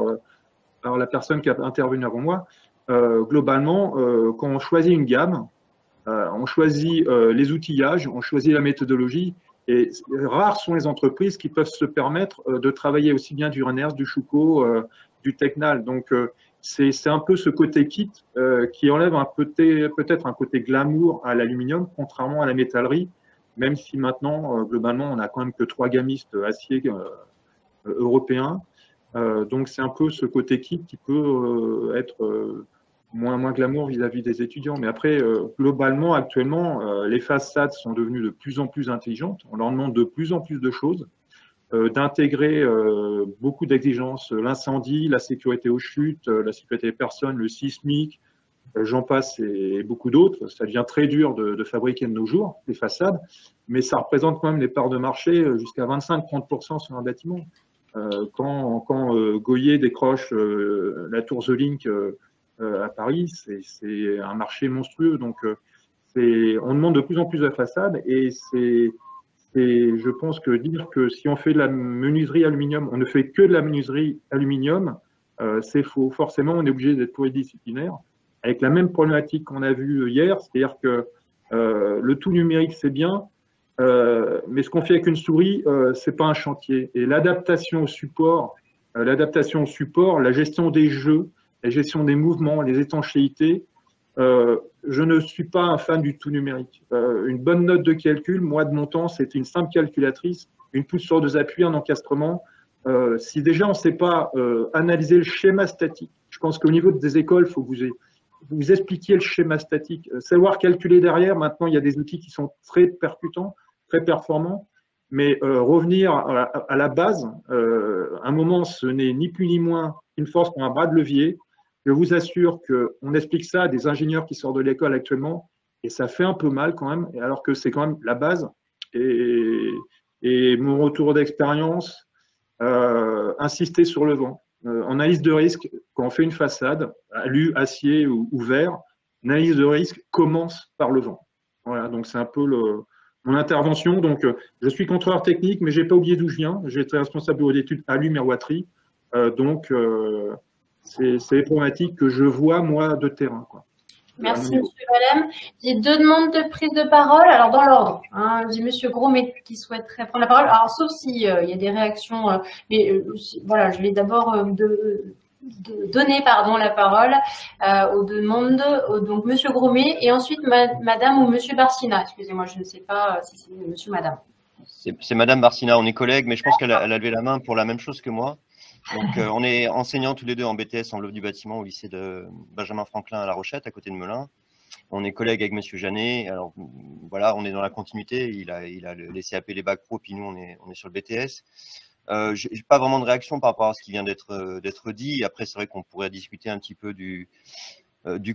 la personne qui a intervenu avant moi, globalement, quand on choisit une gamme, on choisit les outillages, on choisit la méthodologie, et rares sont les entreprises qui peuvent se permettre de travailler aussi bien du Renners, du Schuco, du Tecnal. Donc, c'est un peu ce côté kit qui enlève peut-être un côté glamour à l'aluminium, contrairement à la métallerie, même si maintenant, globalement, on n'a quand même que 3 gamistes acier européens. Donc, c'est un peu ce côté kit qui peut être moins glamour vis-à-vis des étudiants. Mais après, globalement, actuellement, les façades sont devenues de plus en plus intelligentes. On leur demande de plus en plus de choses, d'intégrer beaucoup d'exigences, l'incendie, la sécurité aux chutes, la sécurité des personnes, le sismique, j'en passe et beaucoup d'autres. Ça devient très dur de fabriquer de nos jours, les façades, mais ça représente quand même les parts de marché jusqu'à 25-30% sur un bâtiment. Quand Goyer décroche la tour The Link à Paris, c'est un marché monstrueux. Donc, on demande de plus en plus de façades et je pense que dire que si on fait de la menuiserie aluminium, on ne fait que de la menuiserie aluminium, c'est faux. Forcément, on est obligé d'être pluridisciplinaire avec la même problématique qu'on a vue hier, c'est-à-dire que le tout numérique, c'est bien, mais ce qu'on fait avec une souris, c'est pas un chantier. Et l'adaptation au support, la gestion des jeux, la gestion des mouvements, les étanchéités, je ne suis pas un fan du tout numérique. Une bonne note de calcul, moi de mon temps, c'était une simple calculatrice, une pouce sur 2 appuis, un encastrement. Si déjà on ne sait pas analyser le schéma statique, je pense qu'au niveau des écoles, il faut que vous expliquiez le schéma statique. Savoir calculer derrière, maintenant il y a des outils qui sont très percutants, très performants, mais revenir à la base, un moment, ce n'est ni plus ni moins qu'une force pour un bras de levier. Je vous assure qu'on explique ça à des ingénieurs qui sortent de l'école actuellement, et ça fait un peu mal quand même, alors que c'est quand même la base. Et mon retour d'expérience, insister sur le vent. En analyse de risque, quand on fait une façade, alu, acier ou verre, l'analyse de risque commence par le vent. Voilà, donc c'est un peu mon intervention. Donc, je suis contrôleur technique, mais je n'ai pas oublié d'où je viens. J'ai été responsable bureau d'études alu miroiterie. Donc, c'est les problématiques que je vois, moi, de terrain, quoi. Merci, M. Valem. J'ai 2 demandes de prise de parole. Alors, dans l'ordre, hein, j'ai M. Gromet qui souhaiterait prendre la parole. Alors, sauf s'il y a des réactions, mais voilà, je vais d'abord donner la parole aux demandes. Donc, M. Gromet et ensuite Madame ou M. Barcina. Excusez-moi, je ne sais pas si c'est M. ou Madame. C'est Madame Barcina, on est collègues, mais je pense qu'elle a levé la main pour la même chose que moi. Donc, on est enseignants tous les deux en BTS en enveloppe du bâtiment au lycée de Benjamin Franklin à La Rochette, à côté de Melun. On est collègues avec Monsieur Janet. Alors, voilà, on est dans la continuité. Il a les CAP, les bacs pro, puis nous, on est sur le BTS. Je n'ai pas vraiment de réaction par rapport à ce qui vient d'être dit. Après, c'est vrai qu'on pourrait discuter un petit peu du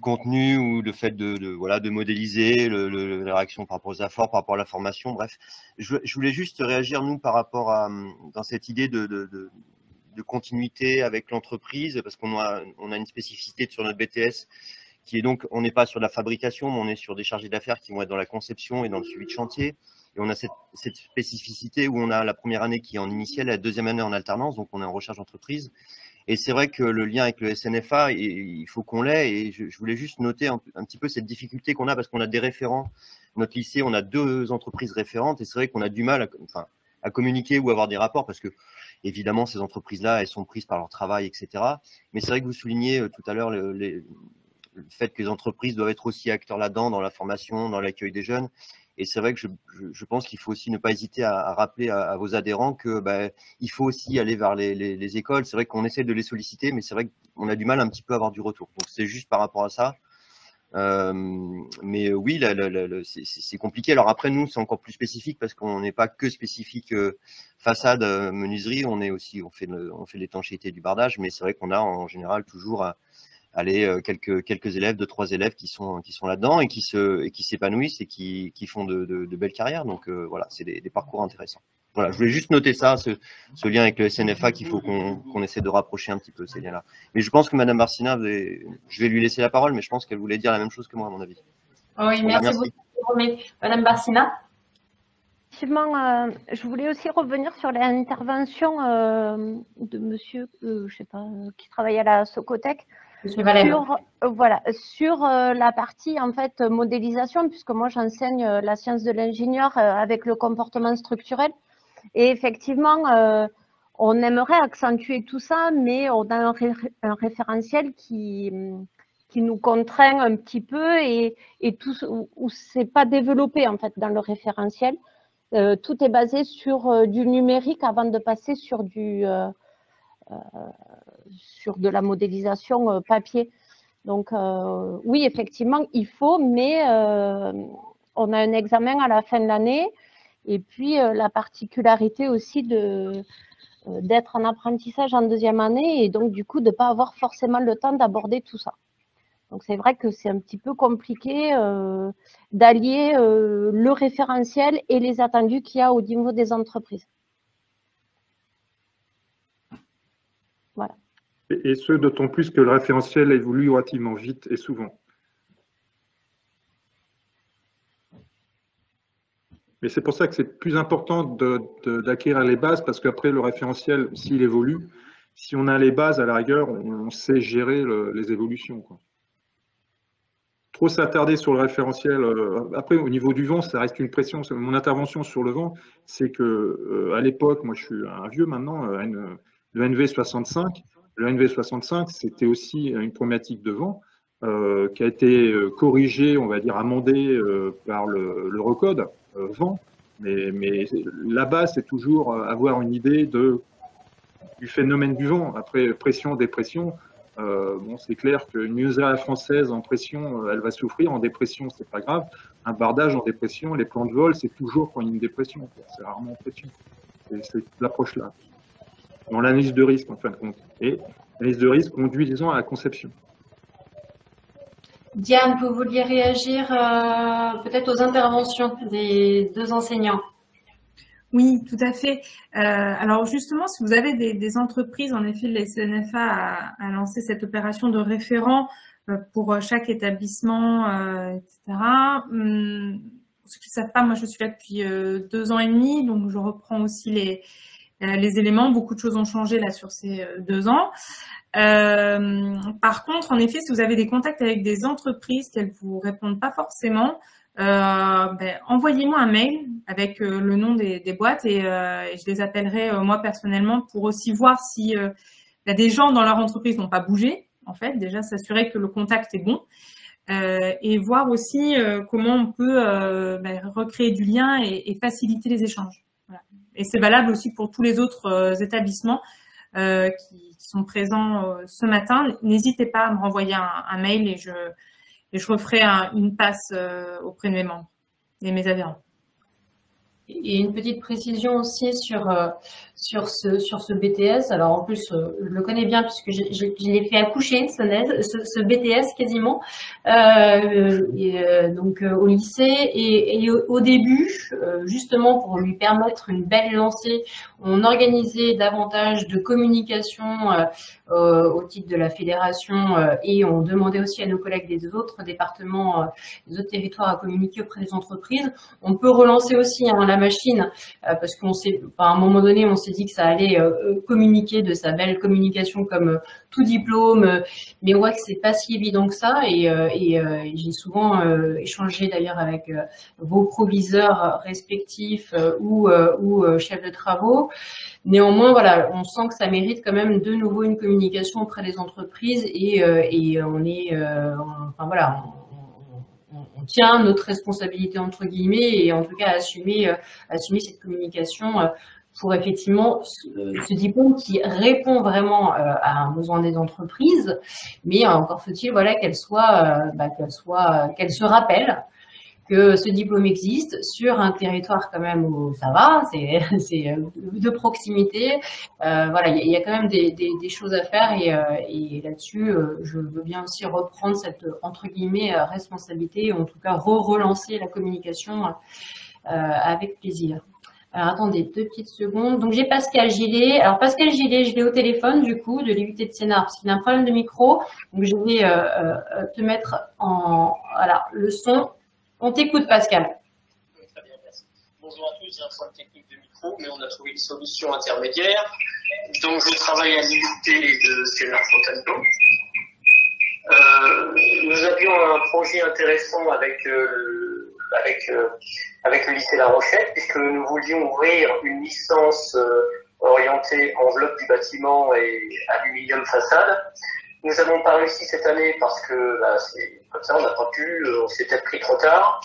contenu ou le fait de modéliser la réaction par rapport aux efforts, par rapport à la formation. Bref, je voulais juste réagir, nous, par rapport à dans cette idée de continuité avec l'entreprise, parce qu'on a une spécificité sur notre BTS qui est donc, on n'est pas sur la fabrication, mais on est sur des chargés d'affaires qui vont être dans la conception et dans le suivi de chantier. Et on a cette spécificité où on a la première année qui est en initiale, la deuxième année en alternance, donc on est en recherche d'entreprise. Et c'est vrai que le lien avec le SNFA, il faut qu'on l'ait. Et je voulais juste noter un petit peu cette difficulté qu'on a parce qu'on a des référents. Notre lycée, on a 2 entreprises référentes et c'est vrai qu'on a du mal à communiquer ou avoir des rapports parce que, évidemment, ces entreprises-là, elles sont prises par leur travail, etc. Mais c'est vrai que vous soulignez tout à l'heure le fait que les entreprises doivent être aussi acteurs là-dedans, dans la formation, dans l'accueil des jeunes. Et c'est vrai que je pense qu'il faut aussi ne pas hésiter à rappeler à vos adhérents que il faut aussi aller vers les écoles. C'est vrai qu'on essaie de les solliciter, mais c'est vrai qu'on a du mal un petit peu à avoir du retour. Donc c'est juste par rapport à ça. Mais oui, c'est compliqué. Alors après, nous, c'est encore plus spécifique parce qu'on n'est pas que spécifique façade, menuiserie. On fait l'étanchéité du bardage, mais c'est vrai qu'on a en général toujours quelques élèves, 2-3 élèves qui sont là-dedans et qui s'épanouissent et qui font de belles carrières. Donc voilà, c'est des parcours intéressants. Voilà, je voulais juste noter ça, ce lien avec le SNFA qu'il faut qu'on essaie de rapprocher un petit peu ces liens-là. Mais je pense que Madame Barcina, je vais lui laisser la parole, mais je pense qu'elle voulait dire la même chose que moi à mon avis. Oui, merci beaucoup. Madame Barcina. Effectivement, je voulais aussi revenir sur l'intervention de monsieur, je sais pas, qui travaille à la Socotec. Sur la partie en fait modélisation, puisque moi j'enseigne la science de l'ingénieur avec le comportement structurel. Et effectivement, on aimerait accentuer tout ça, mais on a un référentiel qui nous contraint un petit peu et tout où c'est pas développé en fait dans le référentiel. Tout est basé sur du numérique avant de passer sur de la modélisation papier. Donc oui, effectivement, il faut, mais on a un examen à la fin de l'année et puis la particularité aussi d'être en apprentissage en 2e année et donc du coup de ne pas avoir forcément le temps d'aborder tout ça. Donc c'est vrai que c'est un petit peu compliqué d'allier le référentiel et les attendus qu'il y a au niveau des entreprises. Voilà. Et ce, d'autant plus que le référentiel évolue relativement vite et souvent. Mais c'est pour ça que c'est plus important d'acquérir les bases, parce qu'après, le référentiel, s'il évolue, si on a les bases, à la rigueur, on sait gérer les évolutions, quoi. Trop s'attarder sur le référentiel. Après, au niveau du vent, ça reste une pression. Mon intervention sur le vent, c'est que à l'époque, moi je suis un vieux maintenant, le NV65. Le NV65, c'était aussi une problématique de vent qui a été corrigée, on va dire amendée par le recode vent. Mais la base, c'est toujours avoir une idée du phénomène du vent. Après, pression, dépression. Bon, c'est clair qu'une menuiserie à la française en pression, elle va souffrir. En dépression, c'est pas grave. Un bardage en dépression, les plans de vol, c'est toujours quand il y a une dépression. C'est rarement en pression. C'est l'approche là. Dans l'analyse de risque, en fin de compte. Et l'analyse de risque conduit, disons, à la conception. Diane, vous vouliez réagir peut-être aux interventions des 2 enseignants? Oui, tout à fait. Alors justement, si vous avez des entreprises, en effet, le SNFA a lancé cette opération de référent pour chaque établissement, etc. Pour ceux qui ne savent pas, moi je suis là depuis 2 ans et demi, donc je reprends aussi les éléments. Beaucoup de choses ont changé là sur ces 2 ans. Par contre, en effet, si vous avez des contacts avec des entreprises qu'elles vous répondent pas forcément, envoyez-moi un mail avec le nom des boîtes et je les appellerai moi personnellement pour aussi voir si y a des gens dans leur entreprise qui n'ont pas bougé, en fait, déjà s'assurer que le contact est bon et voir aussi comment on peut recréer du lien et faciliter les échanges. Voilà. Et c'est valable aussi pour tous les autres établissements qui sont présents ce matin. N'hésitez pas à me renvoyer un mail et je referai une passe auprès de mes membres et mes adhérents. Et une petite précision aussi sur ce BTS. Alors en plus, je le connais bien puisque je l'ai fait accoucher ce BTS quasiment donc au lycée et au début, justement pour lui permettre une belle lancée, on organisait davantage de communication au titre de la fédération et on demandait aussi à nos collègues des autres départements, des autres territoires à communiquer auprès des entreprises. On peut relancer aussi la machine parce qu'on s'est, à un moment donné, on s'est dit que ça allait communiquer de sa belle communication comme tout diplôme, mais on voit que c'est pas si évident que ça. Et j'ai souvent échangé d'ailleurs avec vos proviseurs respectifs ou chefs de travaux. Néanmoins, voilà, on sent que ça mérite quand même de nouveau une communication auprès des entreprises et on est, enfin voilà, on tient notre responsabilité entre guillemets et en tout cas assumer cette communication pour effectivement ce diplôme qui répond vraiment à un besoin des entreprises, mais encore faut-il voilà qu'elle se rappelle que ce diplôme existe sur un territoire quand même où ça va, c'est de proximité. Voilà, il y a quand même des choses à faire et là-dessus, je veux bien aussi reprendre cette entre guillemets responsabilité, ou en tout cas relancer la communication avec plaisir. Alors attendez 2 petites secondes. Donc j'ai Pascal Gillet. Alors Pascal Gillet, je l'ai au téléphone du coup de l'IUT de Sénart parce qu'il a un problème de micro. Donc je vais te mettre en voilà le son. On t'écoute, Pascal. Très bien, merci. Bonjour à tous, j'ai un problème technique de micro, mais on a trouvé une solution intermédiaire. Donc, je travaille à l'IUT de Sénart-Fontainebleau. Nous avions un projet intéressant avec le lycée La Rochette, puisque nous voulions ouvrir une licence orientée enveloppe du bâtiment et aluminium façade. Nous n'avons pas réussi cette année parce que c'est comme ça, on n'a pas pu, on s'est peut-être pris trop tard.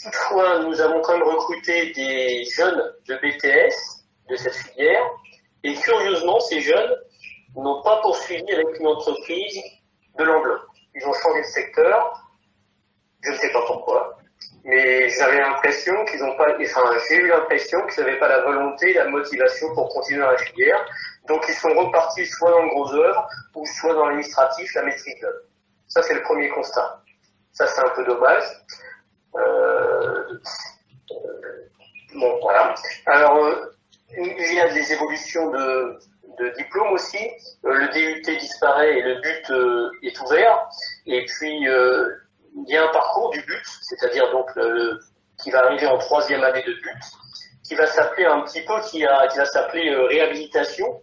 Toutefois, nous avons quand même recruté des jeunes de BTS de cette filière et curieusement, ces jeunes n'ont pas poursuivi avec une entreprise de l'enveloppe. Ils ont changé de secteur, je ne sais pas pourquoi, mais j'avais l'impression qu'ils n'ont pas, enfin, j'ai eu l'impression qu'ils n'avaient pas la volonté, la motivation pour continuer dans la filière. Donc, ils sont repartis soit dans le gros œuvre ou soit dans l'administratif, la maîtrise d'œuvre. Ça, c'est le premier constat. Ça, c'est un peu dommage. Bon, voilà. Alors, il y a des évolutions de diplôme aussi. Le DUT disparaît et le BUT est ouvert. Et puis, il y a un parcours du BUT, c'est-à-dire donc qui va arriver en 3e année de BUT, qui va s'appeler un petit peu, qui va s'appeler réhabilitation.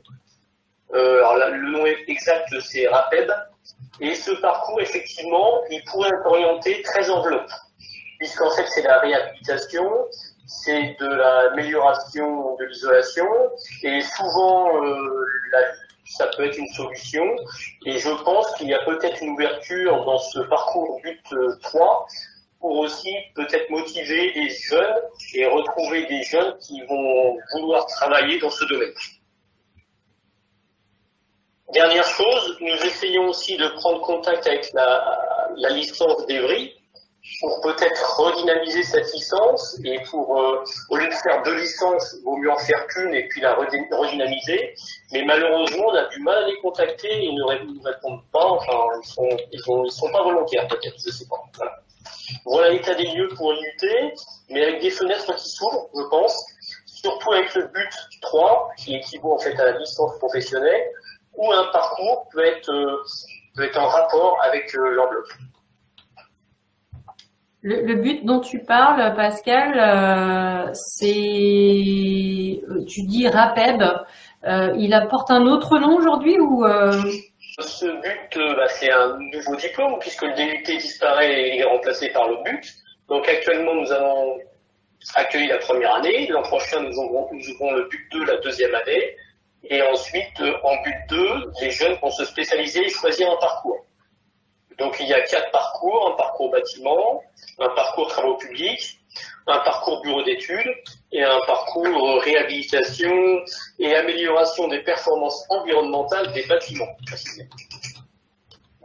Alors le nom exact, c'est RAPEB. Et ce parcours, effectivement, il pourrait être orienté très enveloppe, puisqu'en fait, c'est la réhabilitation, c'est de l'amélioration de l'isolation, et souvent, ça peut être une solution. Et je pense qu'il y a peut-être une ouverture dans ce parcours BUT 3 pour aussi peut-être motiver des jeunes et retrouver des jeunes qui vont vouloir travailler dans ce domaine. Dernière chose, nous essayons aussi de prendre contact avec la licence d'Evry pour peut-être redynamiser cette licence et pour, au lieu de faire 2 licences, il vaut mieux en faire qu'une et puis la redynamiser. Mais malheureusement, on a du mal à les contacter, ils ne répondent pas, enfin, ils sont pas volontaires peut-être, je sais pas. Voilà l'état des lieux pour l'IUT, mais avec des fenêtres qui s'ouvrent, je pense, surtout avec le BUT 3, qui équivaut en fait à la licence professionnelle, où un parcours peut être en rapport avec l'enveloppe. Le but dont tu parles, Pascal, c'est, tu dis RAPEB, il apporte un autre nom aujourd'hui ou Ce BUT, c'est un nouveau diplôme puisque le DUT disparaît et est remplacé par le BUT. Donc actuellement, nous avons accueilli la première année. L'an prochain, nous ouvrons le BUT 2 la 2e année. Et ensuite, en BUT 2, les jeunes vont se spécialiser et choisir un parcours. Donc il y a 4 parcours, un parcours bâtiment, un parcours travaux publics, un parcours bureau d'études et un parcours réhabilitation et amélioration des performances environnementales des bâtiments.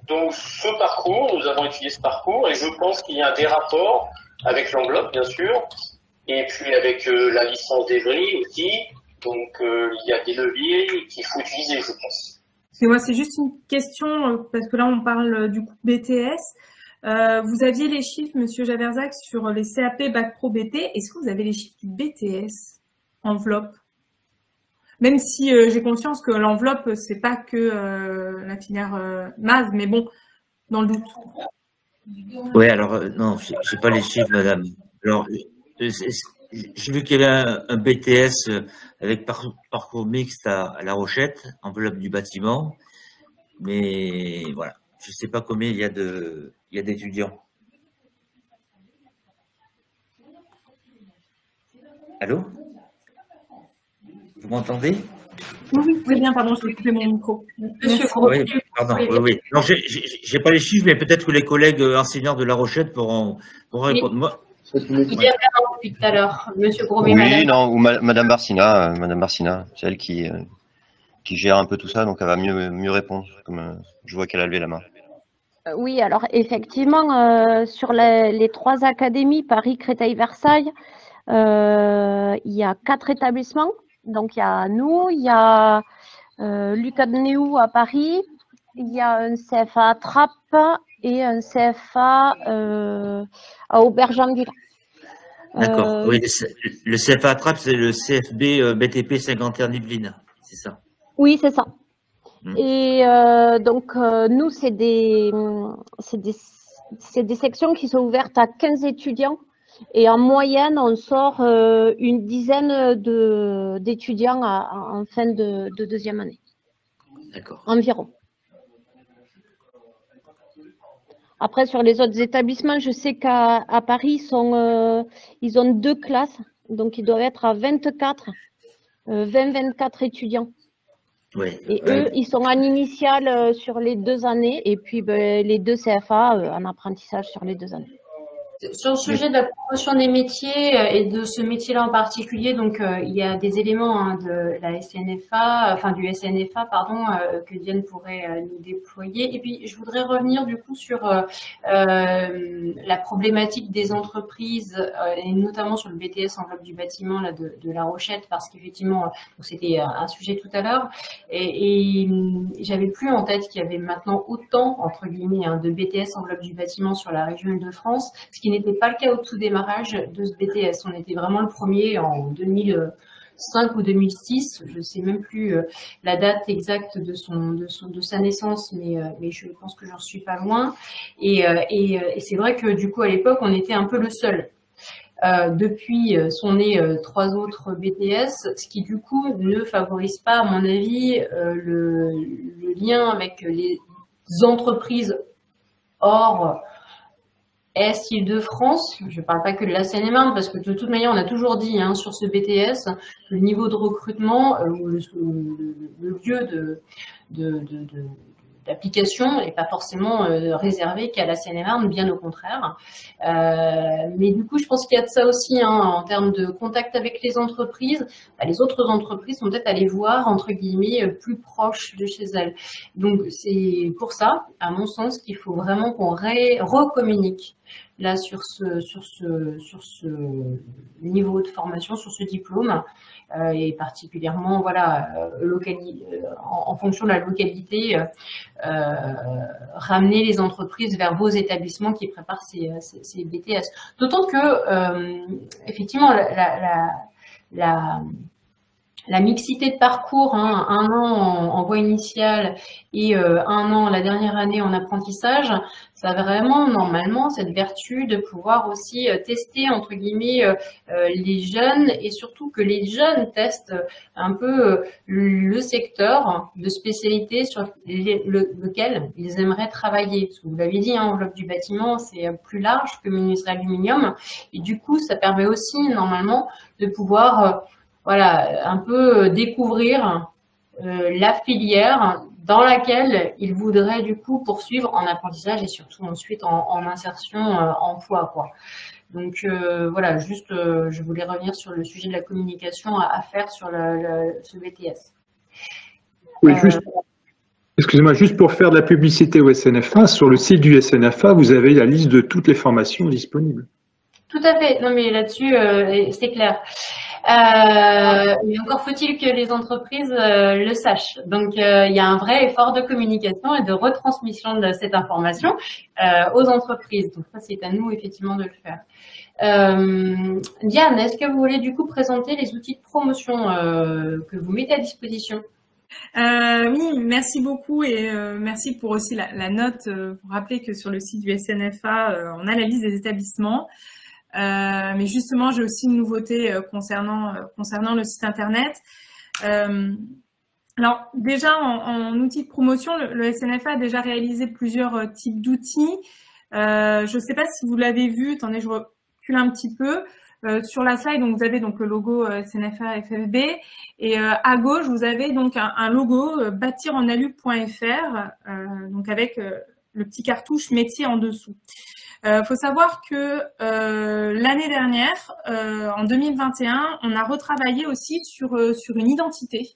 Donc ce parcours, nous avons étudié ce parcours et je pense qu'il y a des rapports avec l'enveloppe bien sûr et puis avec la licence d'Evry aussi. Donc il y a des leviers qu'il faut utiliser je pense. Et moi, c'est juste une question, parce que là, on parle du coup BTS. Vous aviez les chiffres, Monsieur Javerzac, sur les CAP Bac Pro BT. Est-ce que vous avez les chiffres du BTS enveloppe? Même si j'ai conscience que l'enveloppe, c'est pas que la filière MAV, mais bon, dans le doute. Oui, alors, non, j'ai pas les chiffres, madame. Alors, J'ai vu qu'il y avait un BTS avec parcours mixte à La Rochette, enveloppe du bâtiment, mais voilà, je ne sais pas combien il y a d'étudiants. Allô? Vous m'entendez? Oui, bien, pardon, je vais couper mon micro. Oui, pardon, oui. Non, j'ai pas les chiffres, mais peut-être que les collègues enseignants de La Rochette pourront répondre. Moi, il y a vraiment depuis tout à l'heure, Monsieur Grosmet. Oui, non, ou Madame Barcina, c'est elle qui gère un peu tout ça, donc elle va mieux répondre, comme je vois qu'elle a levé la main. Oui, alors effectivement, sur les 3 académies, Paris, Créteil, Versailles, il y a 4 établissements. Donc, il y a nous, il y a l'UCAD-NEU à Paris, il y a un CFA à Trappes et un CFA à Aubergenville. D'accord. Oui, le CFA à Trappes, c'est le CFB BTP Saint-Quentin-Yvelines, c'est ça? Oui, c'est ça. Et donc, nous, c'est des sections qui sont ouvertes à 15 étudiants. Et en moyenne, on sort une dizaine d'étudiants en fin de 2e année. D'accord. Environ. Après, sur les autres établissements, je sais qu'à Paris, ils ont 2 classes. Donc, ils doivent être à 24 étudiants. Oui. Et eux, ils sont en initial sur les 2 années. Et puis, les 2 CFA en apprentissage sur les 2 années. Sur le sujet de la promotion des métiers et de ce métier-là en particulier, donc il y a des éléments de la SNFA, enfin du SNFA, pardon, que Diane pourrait nous déployer. Et puis je voudrais revenir du coup sur la problématique des entreprises et notamment sur le BTS enveloppe du bâtiment là de La Rochette, parce qu'effectivement c'était un sujet tout à l'heure et j'avais plus en tête qu'il y avait maintenant autant entre guillemets de BTS enveloppe du bâtiment sur la région Île-de-France, ce qui n'était pas le cas au tout démarrage de ce BTS. On était vraiment le premier en 2005 ou 2006. Je ne sais même plus la date exacte de sa naissance, mais je pense que j'en suis pas loin. Et c'est vrai que du coup, à l'époque, on était un peu le seul. Depuis sont nés 3 autres BTS, ce qui du coup ne favorise pas, à mon avis, le lien avec les entreprises hors Est Île-de-France. Je ne parle pas que de la Seine-et-Marne, parce que de toute manière, on a toujours dit sur ce BTS, le niveau de recrutement, le lieu d'application n'est pas forcément réservé qu'à la Seine-et-Marne, bien au contraire. Mais du coup, je pense qu'il y a de ça aussi en termes de contact avec les entreprises. Les autres entreprises sont peut-être allées voir, entre guillemets, plus proches de chez elles. Donc, c'est pour ça, à mon sens, qu'il faut vraiment qu'on recommunique là sur ce niveau de formation, sur ce diplôme. Et particulièrement voilà en fonction de la localité, ramener les entreprises vers vos établissements qui préparent ces BTS. D'autant que effectivement la mixité de parcours, 1 an en voie initiale et 1 an la dernière année en apprentissage, ça a vraiment normalement cette vertu de pouvoir aussi tester entre guillemets les jeunes et surtout que les jeunes testent un peu le secteur de spécialité sur lequel ils aimeraient travailler. Parce que vous l'avez dit, enveloppe du bâtiment, c'est plus large que menuiserie aluminium et du coup ça permet aussi normalement de pouvoir voilà, un peu découvrir la filière dans laquelle ils voudraient du coup poursuivre en apprentissage et surtout ensuite en insertion emploi, quoi. Donc voilà, juste je voulais revenir sur le sujet de la communication à faire sur ce BTS. Oui, excusez-moi, juste pour faire de la publicité au SNFA, sur le site du SNFA, vous avez la liste de toutes les formations disponibles. Tout à fait, non mais là-dessus c'est clair. Mais encore faut-il que les entreprises le sachent. Donc, il y a un vrai effort de communication et de retransmission de cette information aux entreprises. Donc, ça, c'est à nous, effectivement, de le faire. Diane, est-ce que vous voulez, du coup, présenter les outils de promotion que vous mettez à disposition? Oui, merci beaucoup et merci pour aussi la note. Pour rappeler que sur le site du SNFA, on a la liste des établissements. Mais justement, j'ai aussi une nouveauté concernant le site internet. Alors déjà, en outil de promotion, le SNFA a déjà réalisé plusieurs types d'outils. Je ne sais pas si vous l'avez vu, attendez, je recule un petit peu. Sur la slide, donc, vous avez donc le logo SNFA FFB et à gauche, vous avez donc un logo bâtirenalu.fr donc avec le petit cartouche métier en dessous. Faut savoir que l'année dernière, en 2021, on a retravaillé aussi sur une identité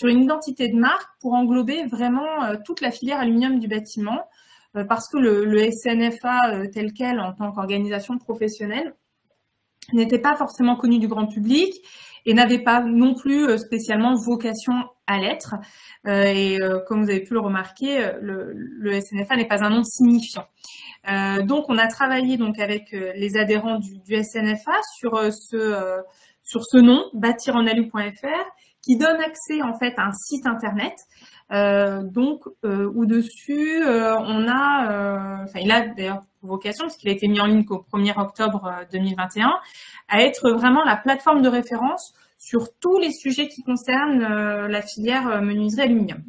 de marque pour englober vraiment toute la filière aluminium du bâtiment, parce que le SNFA tel quel en tant qu'organisation professionnelle n'était pas forcément connu du grand public et n'avait pas non plus spécialement vocation à l'être. Et comme vous avez pu le remarquer, le SNFA n'est pas un nom signifiant. Donc, on a travaillé donc avec les adhérents du SNFA sur ce nom, bâtirenalu.fr, qui donne accès en fait à un site internet. Où dessus on a, il a d'ailleurs vocation, parce qu'il a été mis en ligne qu'au 1er octobre 2021, à être vraiment la plateforme de référence sur tous les sujets qui concernent la filière menuiserie aluminium.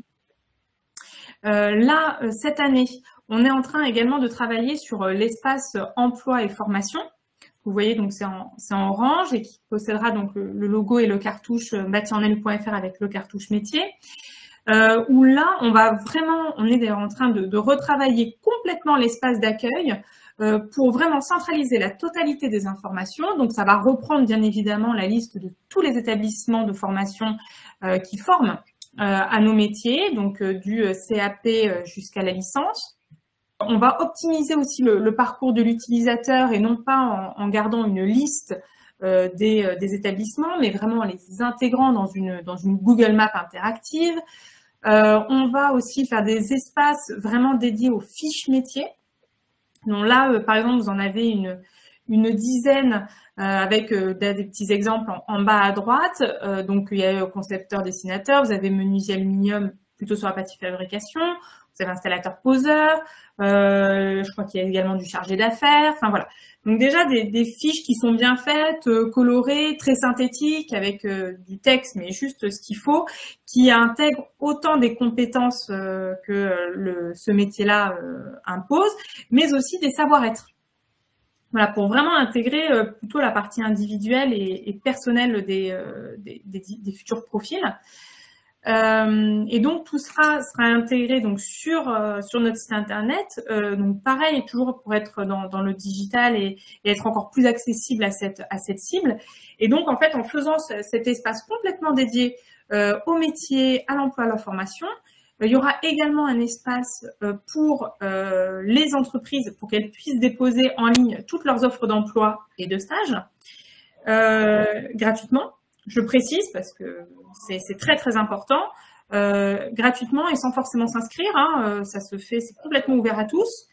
Là, cette année, on est en train également de travailler sur l'espace emploi et formation. Vous voyez, donc c'est en orange et qui possédera donc le logo et le cartouche bâtirenalu.fr avec le cartouche métier. Où là, on est d'ailleurs en train de retravailler complètement l'espace d'accueil pour vraiment centraliser la totalité des informations. Donc, ça va reprendre bien évidemment la liste de tous les établissements de formation qui forment à nos métiers, donc du CAP jusqu'à la licence. On va optimiser aussi le parcours de l'utilisateur et non pas en gardant une liste des établissements, mais vraiment en les intégrant dans une Google Map interactive. On va aussi faire des espaces vraiment dédiés aux fiches métiers. Donc là, par exemple, vous en avez une dizaine avec des petits exemples en bas à droite. Donc, il y a concepteur-dessinateur, vous avez menuisier aluminium plutôt sur la partie fabrication, vous avez installateur poseur, je crois qu'il y a également du chargé d'affaires, enfin voilà. Donc déjà des fiches qui sont bien faites, colorées, très synthétiques, avec du texte, mais juste ce qu'il faut, qui intègrent autant des compétences que ce métier-là impose, mais aussi des savoir-être. Voilà, pour vraiment intégrer plutôt la partie individuelle et personnelle des futurs profils. Et donc tout sera intégré donc sur notre site internet. Donc pareil, toujours pour être dans le digital et être encore plus accessible à cette cible. Et donc en fait, en faisant cet espace complètement dédié au métier, à l'emploi, à la formation, il y aura également un espace pour les entreprises pour qu'elles puissent déposer en ligne toutes leurs offres d'emploi et de stage gratuitement. Je précise parce que c'est très très important, gratuitement et sans forcément s'inscrire, ça se fait, c'est complètement ouvert à tous,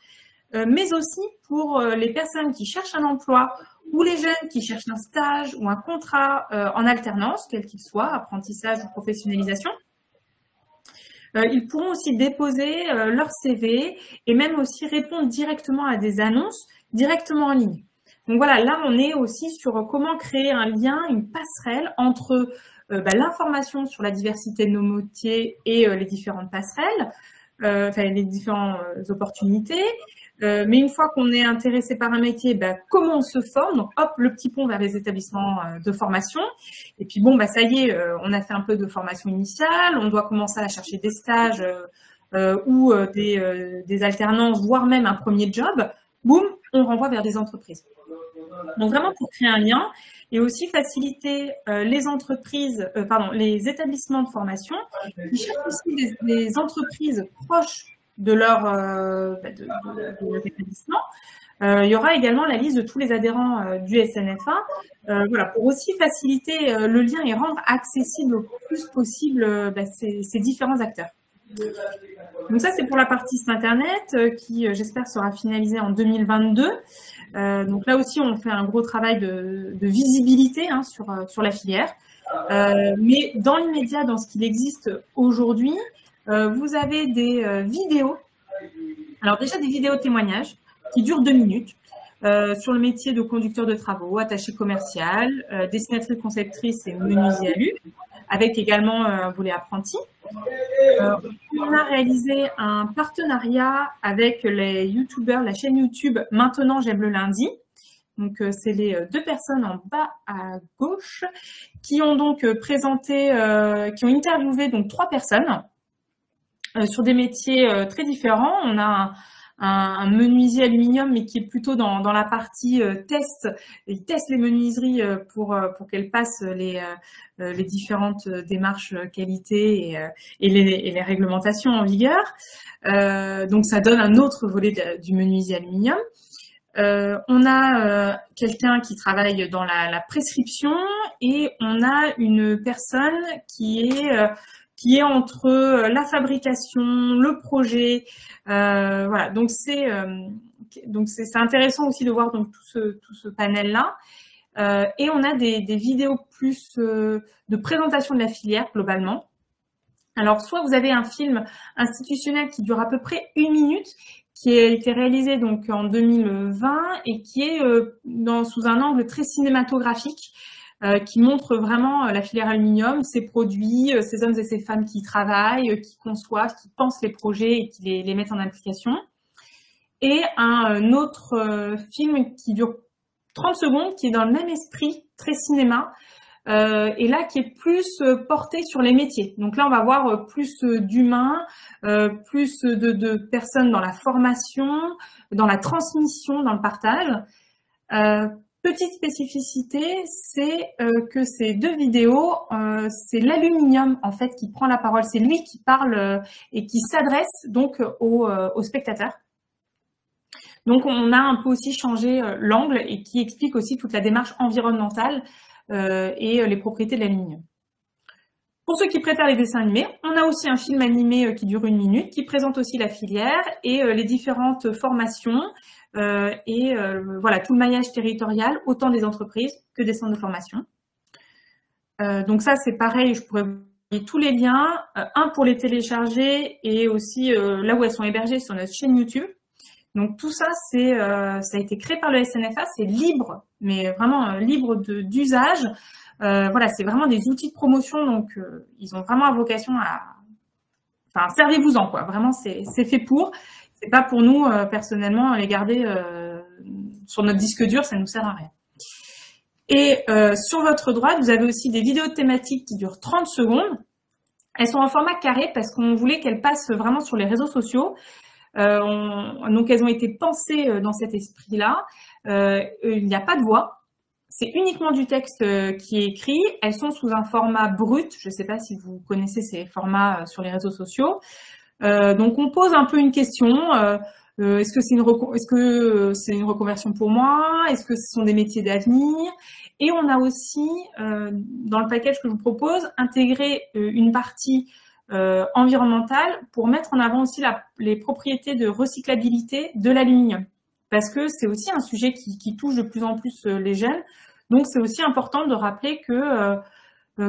mais aussi pour les personnes qui cherchent un emploi ou les jeunes qui cherchent un stage ou un contrat en alternance, quel qu'il soit, apprentissage ou professionnalisation. Ils pourront aussi déposer leur CV et même aussi répondre directement à des annonces directement en ligne. Donc voilà, là on est aussi sur comment créer un lien, une passerelle entre l'information sur la diversité de nos métiers et les différentes passerelles, les différentes opportunités. Mais une fois qu'on est intéressé par un métier, comment on se forme? Donc hop, le petit pont vers les établissements de formation. Et puis bon, ça y est, on a fait un peu de formation initiale, on doit commencer à chercher des stages ou des alternances, voire même un premier job. Boum, on renvoie vers des entreprises. Donc vraiment pour créer un lien et aussi faciliter les entreprises, les établissements de formation qui cherchent aussi des entreprises proches de leur établissement. Il y aura également la liste de tous les adhérents du SNFA, voilà, pour aussi faciliter le lien et rendre accessible au plus possible ces différents acteurs. Donc ça, c'est pour la partie site internet qui, j'espère, sera finalisée en 2022. Donc là aussi, on fait un gros travail de visibilité sur la filière. Mais dans l'immédiat, dans ce qu'il existe aujourd'hui, vous avez des vidéos. Alors déjà, des vidéos témoignages qui durent 2 minutes, sur le métier de conducteur de travaux, attaché commercial, dessinatrice conceptrice et menuisier alu, avec également un volet apprenti. On a réalisé un partenariat avec les youtubeurs, la chaîne YouTube Maintenant J'aime le lundi. Donc, c'est les 2 personnes en bas à gauche qui ont donc présenté, qui ont interviewé donc 3 personnes sur des métiers très différents. On a un menuisier aluminium, mais qui est plutôt dans la partie test. Il teste les menuiseries pour qu'elles passent les différentes démarches qualité et les réglementations en vigueur. Donc, ça donne un autre volet du menuisier aluminium. On a quelqu'un qui travaille dans la prescription et on a une personne qui est entre la fabrication, le projet, voilà. Donc c'est intéressant aussi de voir donc tout ce panel-là. Et on a des vidéos plus de présentation de la filière globalement. Alors soit vous avez un film institutionnel qui dure à peu près 1 minute, qui a été réalisé donc en 2020 et qui est sous un angle très cinématographique, qui montre vraiment la filière aluminium, ses produits, ces hommes et ces femmes qui y travaillent, qui conçoivent, qui pensent les projets et qui les mettent en application. Et un autre film qui dure 30 secondes, qui est dans le même esprit, très cinéma, et là qui est plus porté sur les métiers. Donc là on va voir plus d'humains, plus de personnes dans la formation, dans la transmission, dans le partage. Petite spécificité, c'est que ces 2 vidéos, c'est l'aluminium en fait qui prend la parole, c'est lui qui parle et qui s'adresse donc aux spectateurs. Donc on a un peu aussi changé l'angle et qui explique aussi toute la démarche environnementale et les propriétés de l'aluminium. Pour ceux qui préfèrent les dessins animés, on a aussi un film animé qui dure 1 minute, qui présente aussi la filière et les différentes formations voilà, tout le maillage territorial, autant des entreprises que des centres de formation. Donc ça, c'est pareil, je pourrais vous donner tous les liens, un pour les télécharger et aussi là où elles sont hébergées sur notre chaîne YouTube. Donc tout ça, ça a été créé par le SNFA, c'est libre, mais vraiment libre d'usage. Voilà, c'est vraiment des outils de promotion, donc ils ont vraiment vocation à... Enfin, servez-vous-en, quoi. Vraiment, c'est fait pour. C'est pas pour nous, personnellement, les garder sur notre disque dur, ça ne nous sert à rien. Et sur votre droite, vous avez aussi des vidéos thématiques qui durent 30 secondes. Elles sont en format carré parce qu'on voulait qu'elles passent vraiment sur les réseaux sociaux. Donc, elles ont été pensées dans cet esprit-là. Il n'y a pas de voix. C'est uniquement du texte qui est écrit. Elles sont sous un format brut. Je ne sais pas si vous connaissez ces formats sur les réseaux sociaux. Donc, on pose un peu une question. Est-ce que c'est une reconversion pour moi? Est-ce que ce sont des métiers d'avenir? Et on a aussi, dans le package que je vous propose, intégré une partie environnementale pour mettre en avant aussi les propriétés de recyclabilité de l'aluminium. Parce que c'est aussi un sujet qui touche de plus en plus les jeunes. Donc, c'est aussi important de rappeler que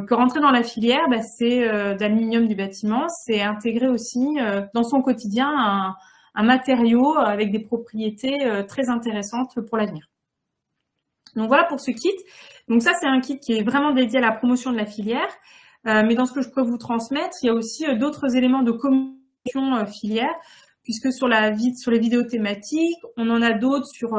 rentrer dans la filière, c'est d'aluminium du bâtiment, c'est intégrer aussi dans son quotidien un matériau avec des propriétés très intéressantes pour l'avenir. Donc, voilà pour ce kit. Donc, ça, c'est un kit qui est vraiment dédié à la promotion de la filière. Mais dans ce que je peux vous transmettre, il y a aussi d'autres éléments de communication filière, puisque sur les vidéos thématiques, on en a d'autres sur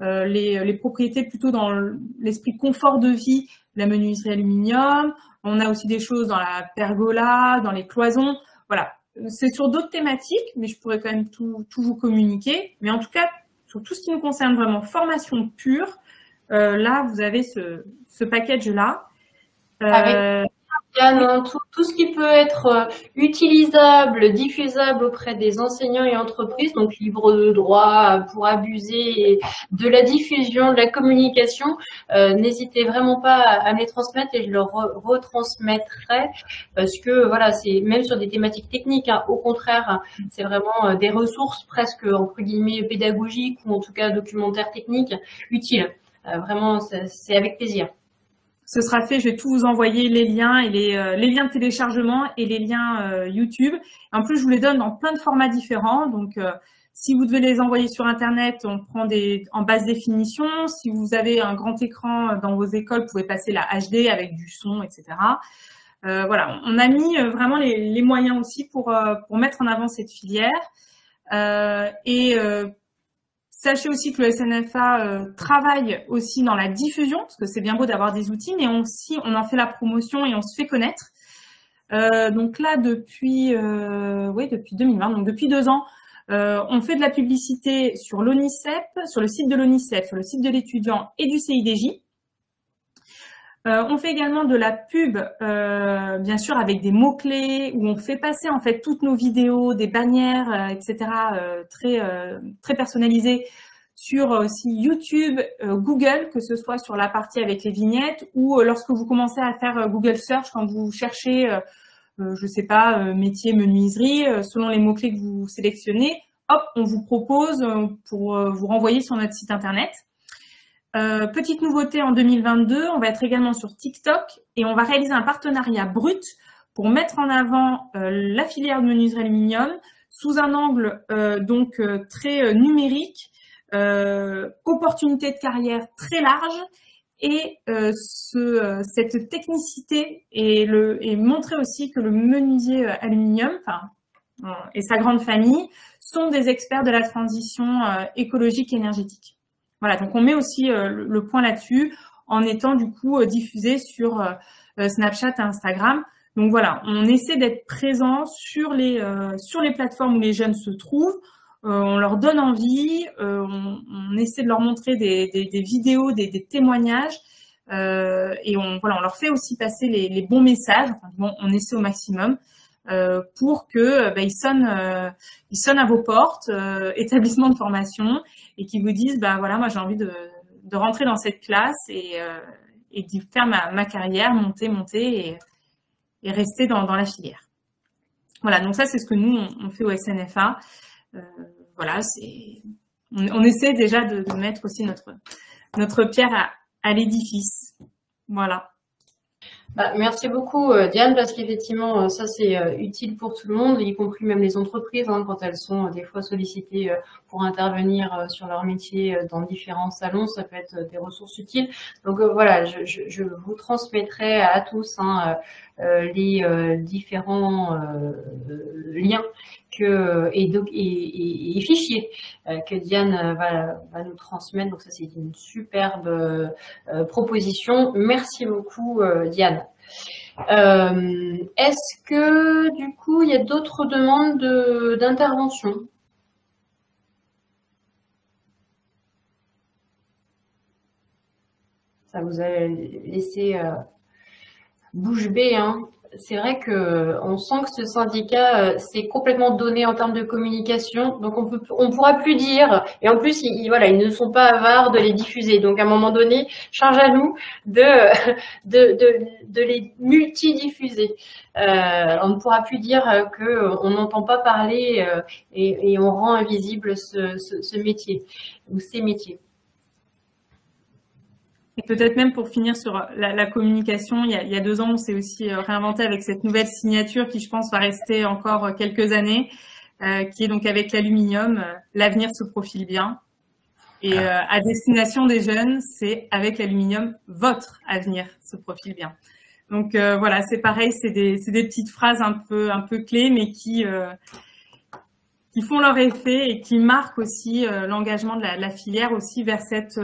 les propriétés plutôt dans l'esprit confort de vie, la menuiserie aluminium. On a aussi des choses dans la pergola, dans les cloisons. Voilà, c'est sur d'autres thématiques, mais je pourrais quand même tout vous communiquer. Mais en tout cas, sur tout ce qui nous concerne vraiment formation pure, là, vous avez ce package-là. Tout ce qui peut être utilisable, diffusable auprès des enseignants et entreprises, donc libre de droit pour abuser de la diffusion, de la communication, n'hésitez vraiment pas à me les transmettre et je leur retransmettrai parce que voilà, c'est même sur des thématiques techniques, hein, au contraire, c'est vraiment des ressources presque entre guillemets pédagogiques ou en tout cas documentaires techniques utiles. Vraiment, c'est avec plaisir. ce sera fait. Je vais tout vous envoyer, les liens et les liens de téléchargement et les liens YouTube. En plus, je vous les donne dans plein de formats différents. Donc, si vous devez les envoyer sur Internet, on prend en basse définition. Si vous avez un grand écran dans vos écoles, vous pouvez passer la HD avec du son, etc. Voilà, on a mis vraiment les moyens aussi pour mettre en avant cette filière. Sachez aussi que le SNFA travaille aussi dans la diffusion, parce que c'est bien beau d'avoir des outils, mais on en fait la promotion et on se fait connaître. Donc là, depuis 2020, donc depuis 2 ans, on fait de la publicité sur l'ONICEP, sur le site de l'ONICEP, sur le site de l'étudiant et du CIDJ. On fait également de la pub, bien sûr, avec des mots-clés, où on fait passer en fait toutes nos vidéos, des bannières, etc., très personnalisées sur aussi YouTube, Google, que ce soit sur la partie avec les vignettes, ou lorsque vous commencez à faire Google Search, quand vous cherchez, je sais pas, métier, menuiserie, selon les mots-clés que vous sélectionnez, hop, on vous propose pour vous renvoyer sur notre site internet. Petite nouveauté en 2022, on va être également sur TikTok et on va réaliser un partenariat brut pour mettre en avant la filière de menuiserie aluminium sous un angle très numérique, opportunité de carrière très large et cette technicité et montrer aussi que le menuisier aluminium et sa grande famille sont des experts de la transition écologique et énergétique. Voilà, donc on met aussi le point là-dessus en étant du coup diffusé sur Snapchat et Instagram. Donc voilà, on essaie d'être présent sur les plateformes où les jeunes se trouvent. On leur donne envie, on essaie de leur montrer des vidéos, des témoignages et on leur fait aussi passer les bons messages. Enfin, bon, on essaie au maximum pour que ils sonnent à vos portes, établissements de formation, et qui vous disent voilà, moi j'ai envie de rentrer dans cette classe et d'y faire ma carrière, monter et rester dans la filière. Voilà, donc ça c'est ce que nous on fait au SNFA. Voilà, on essaie déjà de mettre aussi notre pierre à l'édifice. Voilà. Merci beaucoup Diane, parce qu'effectivement ça c'est utile pour tout le monde, y compris même les entreprises quand elles sont des fois sollicitées pour intervenir sur leur métier dans différents salons, ça peut être des ressources utiles. Donc voilà, je vous transmettrai à tous les différents liens et fichiers que Diane va nous transmettre. Donc ça c'est une superbe proposition. Merci beaucoup Diane. Est-ce que du coup il y a d'autres demandes d'intervention? Ça vous a laissé bouche bée, hein. C'est vrai que on sent que ce syndicat s'est complètement donné en termes de communication, donc on pourra plus dire. Et en plus, ils ne sont pas avares de les diffuser. Donc à un moment donné, charge à nous de les multidiffuser. On ne pourra plus dire qu'on n'entend pas parler et on rend invisible ce métier ou ces métiers. Et peut-être même pour finir sur la communication, il y a 2 ans, on s'est aussi réinventé avec cette nouvelle signature qui, je pense, va rester encore quelques années, qui est donc avec l'aluminium. L'avenir se profile bien. Et à destination des jeunes, c'est avec l'aluminium, votre avenir se profile bien. Donc voilà, c'est pareil, c'est des petites phrases un peu clés, mais qui font leur effet et qui marquent aussi l'engagement de la filière aussi vers cet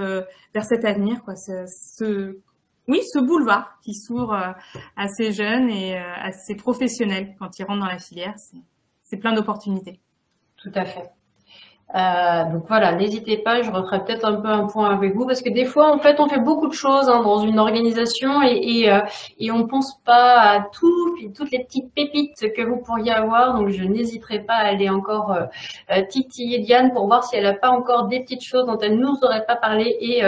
avenir, quoi. Ce boulevard qui s'ouvre à ces jeunes et à ces professionnels quand ils rentrent dans la filière, c'est plein d'opportunités. Tout à fait. Donc voilà, n'hésitez pas, je referai peut-être un peu un point avec vous, parce que des fois, en fait, on fait beaucoup de choses dans une organisation et on pense pas à toutes les petites pépites que vous pourriez avoir. Donc je n'hésiterai pas à aller encore titiller Diane pour voir si elle n'a pas encore des petites choses dont elle nous aurait pas parlé et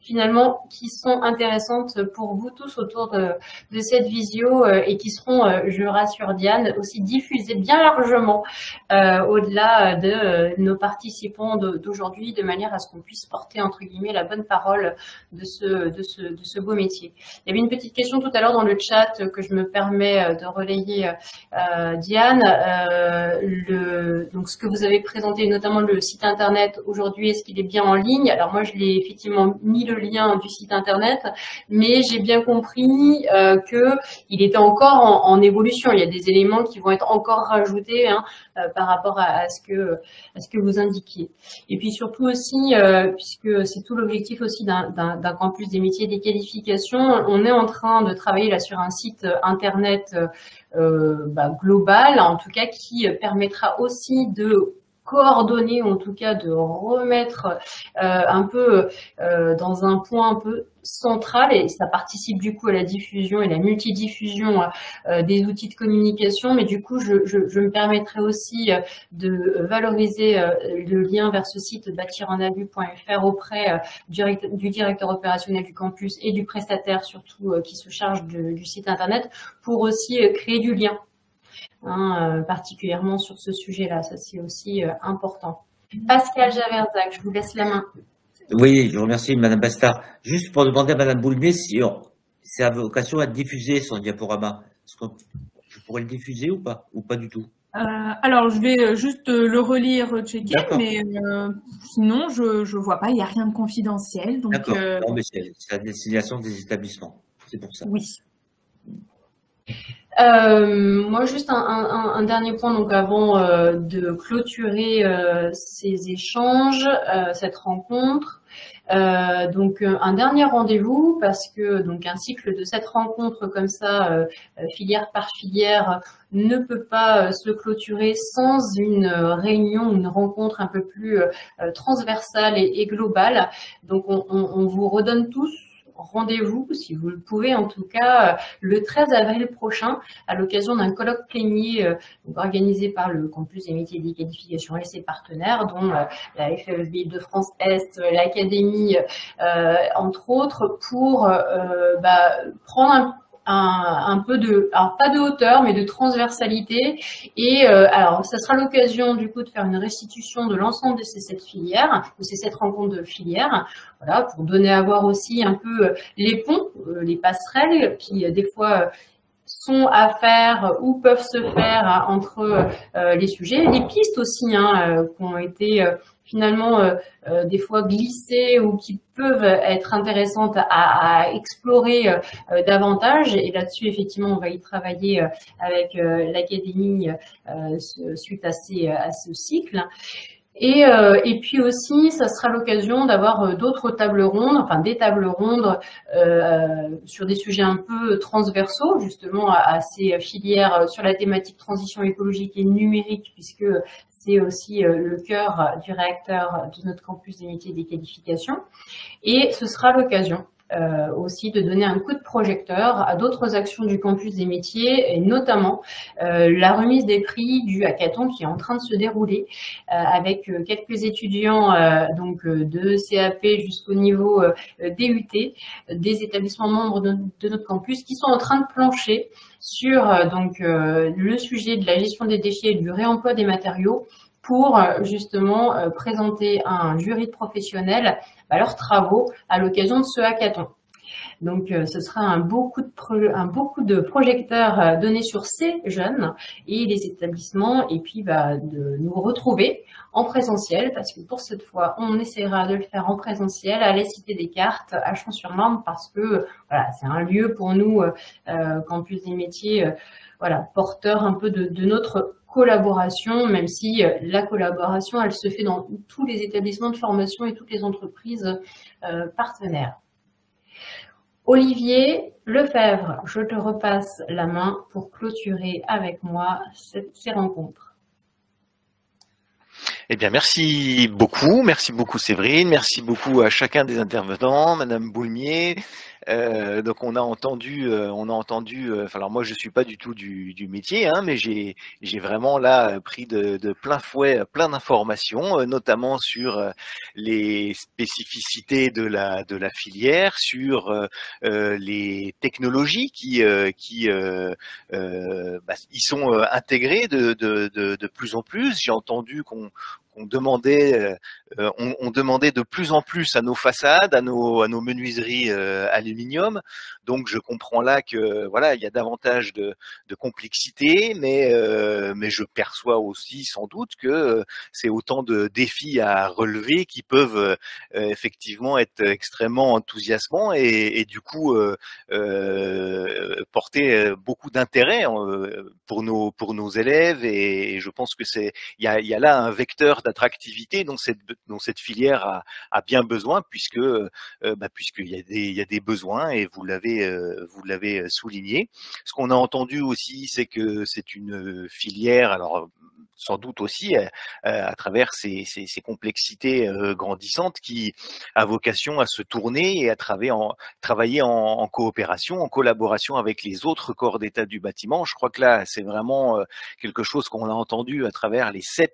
finalement qui sont intéressantes pour vous tous autour de cette visio et qui seront, je rassure Diane, aussi diffusées bien largement au-delà de nos participants d'aujourd'hui, de manière à ce qu'on puisse porter entre guillemets la bonne parole de ce beau métier. Il y avait une petite question tout à l'heure dans le chat que je me permets de relayer, Diane. Donc ce que vous avez présenté, notamment le site internet aujourd'hui, est-ce qu'il est bien en ligne? Alors moi je l'ai effectivement mis le lien du site internet, mais j'ai bien compris que il était encore en évolution. Il y a des éléments qui vont être encore rajoutés par rapport à ce que vous indiquiez. Et puis surtout aussi, puisque c'est tout l'objectif aussi d'un campus des métiers et des qualifications, on est en train de travailler là sur un site internet global, en tout cas qui permettra aussi de coordonner, ou en tout cas de remettre un peu dans un point un peu central, et ça participe du coup à la diffusion et la multidiffusion des outils de communication. Mais du coup, je me permettrai aussi de valoriser le lien vers ce site bâtirenabus.fr auprès du directeur opérationnel du campus et du prestataire surtout qui se charge du site internet, pour aussi créer du lien. Particulièrement sur ce sujet-là, ça c'est aussi important. Pascal Javerzac, je vous laisse la main. Oui, je vous remercie Madame Bastard. Juste pour demander à Madame Boulmier si c'est à vocation à diffuser son diaporama. Est-ce que je pourrais le diffuser ou pas du tout? Alors je vais juste le relire, checker, mais sinon je vois pas, il n'y a rien de confidentiel. D'accord, non, mais c'est la destination des établissements, c'est pour ça. Oui. Moi, juste un dernier point, donc avant de clôturer ces échanges, cette rencontre. Donc un dernier rendez-vous, parce que donc un cycle de 7 rencontres comme ça, filière par filière, ne peut pas se clôturer sans une réunion, une rencontre un peu plus transversale et globale. Donc on vous redonne tous rendez-vous, si vous le pouvez en tout cas, le 13 avril prochain, à l'occasion d'un colloque plénier organisé par le campus des métiers et des qualifications et ses partenaires, dont la FFB Île-de-France-Est, l'Académie, entre autres, pour prendre un peu de, alors pas de hauteur, mais de transversalité. Et alors, ça sera l'occasion du coup de faire une restitution de l'ensemble de ces 7 filières, de ces 7 rencontres de filières, voilà, pour donner à voir aussi un peu les ponts, les passerelles qui des fois sont à faire ou peuvent se faire entre les sujets, les pistes aussi qui ont été finalement des fois glissées ou qui peuvent être intéressantes à explorer davantage. Et là-dessus, effectivement, on va y travailler avec l'Académie suite à ce cycle. Et puis aussi, ça sera l'occasion d'avoir d'autres tables rondes, enfin des tables rondes sur des sujets un peu transversaux, justement à ces filières sur la thématique transition écologique et numérique, puisque c'est aussi le cœur du réacteur de notre campus des métiers et des qualifications. Et ce sera l'occasion aussi de donner un coup de projecteur à d'autres actions du campus des métiers, et notamment la remise des prix du hackathon qui est en train de se dérouler avec quelques étudiants donc de CAP jusqu'au niveau DUT, des établissements membres de notre campus, qui sont en train de plancher sur donc le sujet de la gestion des déchets et du réemploi des matériaux, pour justement présenter à un jury de professionnels leurs travaux à l'occasion de ce hackathon. Donc, ce sera un beau coup de projecteurs donnés sur ces jeunes et les établissements, et puis de nous retrouver en présentiel, parce que pour cette fois, on essaiera de le faire en présentiel à la Cité des Cartes à Champs-sur-Marne, parce que voilà, c'est un lieu pour nous, campus des métiers, voilà, porteur un peu de notre collaboration, même si la collaboration, elle se fait dans tous les établissements de formation et toutes les entreprises partenaires. Olivier Lefebvre, je te repasse la main pour clôturer avec moi ces rencontres. Eh bien, merci beaucoup Séverine, merci beaucoup à chacun des intervenants, Madame Boulmier, Donc on a entendu, enfin, alors moi je suis pas du tout du métier, hein, mais j'ai vraiment là pris de plein fouet plein d'informations, notamment sur les spécificités de la filière, sur les technologies qui y sont intégrées de plus en plus. J'ai entendu qu'on demandait de plus en plus à nos façades, à nos menuiseries aluminium. Donc je comprends là que voilà, il y a davantage de complexité, mais je perçois aussi sans doute que c'est autant de défis à relever qui peuvent effectivement être extrêmement enthousiasmants et du coup porter beaucoup d'intérêt pour nos élèves, et je pense que il y a là un vecteur d'attractivité dont cette filière a bien besoin, puisqu'il y a des besoins, et vous l'avez souligné. Ce qu'on a entendu aussi, c'est que c'est une filière, alors sans doute aussi à travers ces complexités grandissantes, qui a vocation à se tourner et à travailler en coopération, en collaboration avec les autres corps d'État du bâtiment. Je crois que là, c'est vraiment quelque chose qu'on a entendu à travers les sept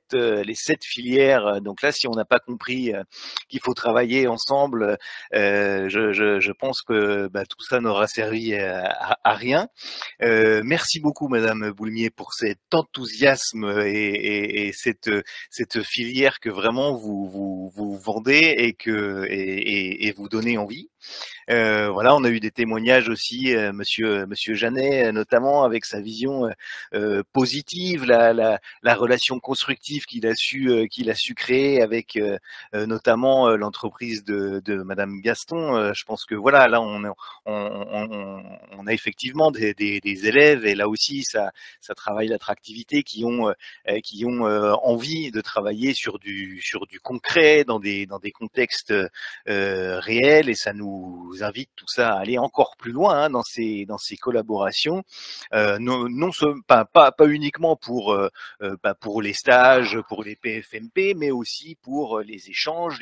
filières. Donc là, si on n'a pas compris qu'il faut travailler ensemble, je pense que tout ça n'aura servi à rien. Merci beaucoup, Madame Boulmier, pour cet enthousiasme et cette filière que vraiment vous vendez et vous donnez envie. Voilà, on a eu des témoignages aussi, Monsieur Jeannet, notamment, avec sa vision positive, la relation constructive qu'il a su créer avec notamment l'entreprise de Madame Gaston. Je pense que voilà, là on a effectivement des élèves, et là aussi ça travaille l'attractivité, qui ont envie de travailler sur du concret dans des contextes réels, et ça nous invite tout ça à aller encore plus loin dans ces collaborations, pas uniquement pour les stages, pour les PFMP, mais aussi pour les échanges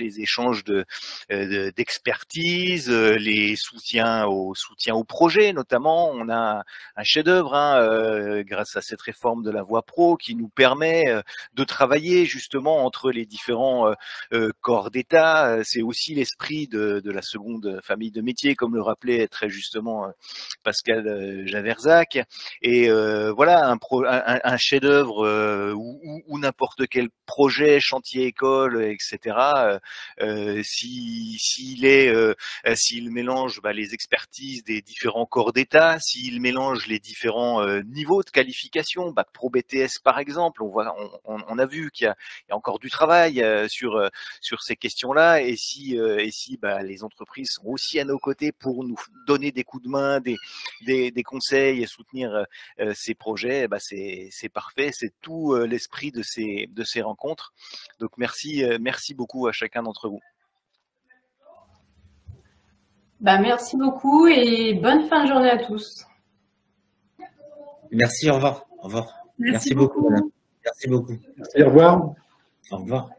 d'expertise, les soutiens au projet. Notamment, on a un chef-d'œuvre grâce à cette réforme de la voie pro, qui nous permet de travailler justement entre les différents corps d'État. C'est aussi l'esprit de la seconde famille de métiers, comme le rappelait très justement Pascal Javerzac. Et voilà, un chef-d'œuvre ou n'importe quel projet, chantier, école, etc. S'il mélange les expertises des différents corps d'État, s'il mélange les différents niveaux de qualification, bac pro BTS par exemple, on a vu qu'il y a encore du travail sur ces questions-là, et si les entreprises sont aussi à nos côtés pour nous donner des coups de main, des conseils, et soutenir ces projets, c'est parfait. C'est tout l'esprit de ces rencontres. Donc merci beaucoup à chacun d'entre vous. Merci beaucoup et bonne fin de journée à tous. Merci, au revoir. Au revoir. Merci beaucoup. Merci beaucoup. Merci, au revoir. Au revoir.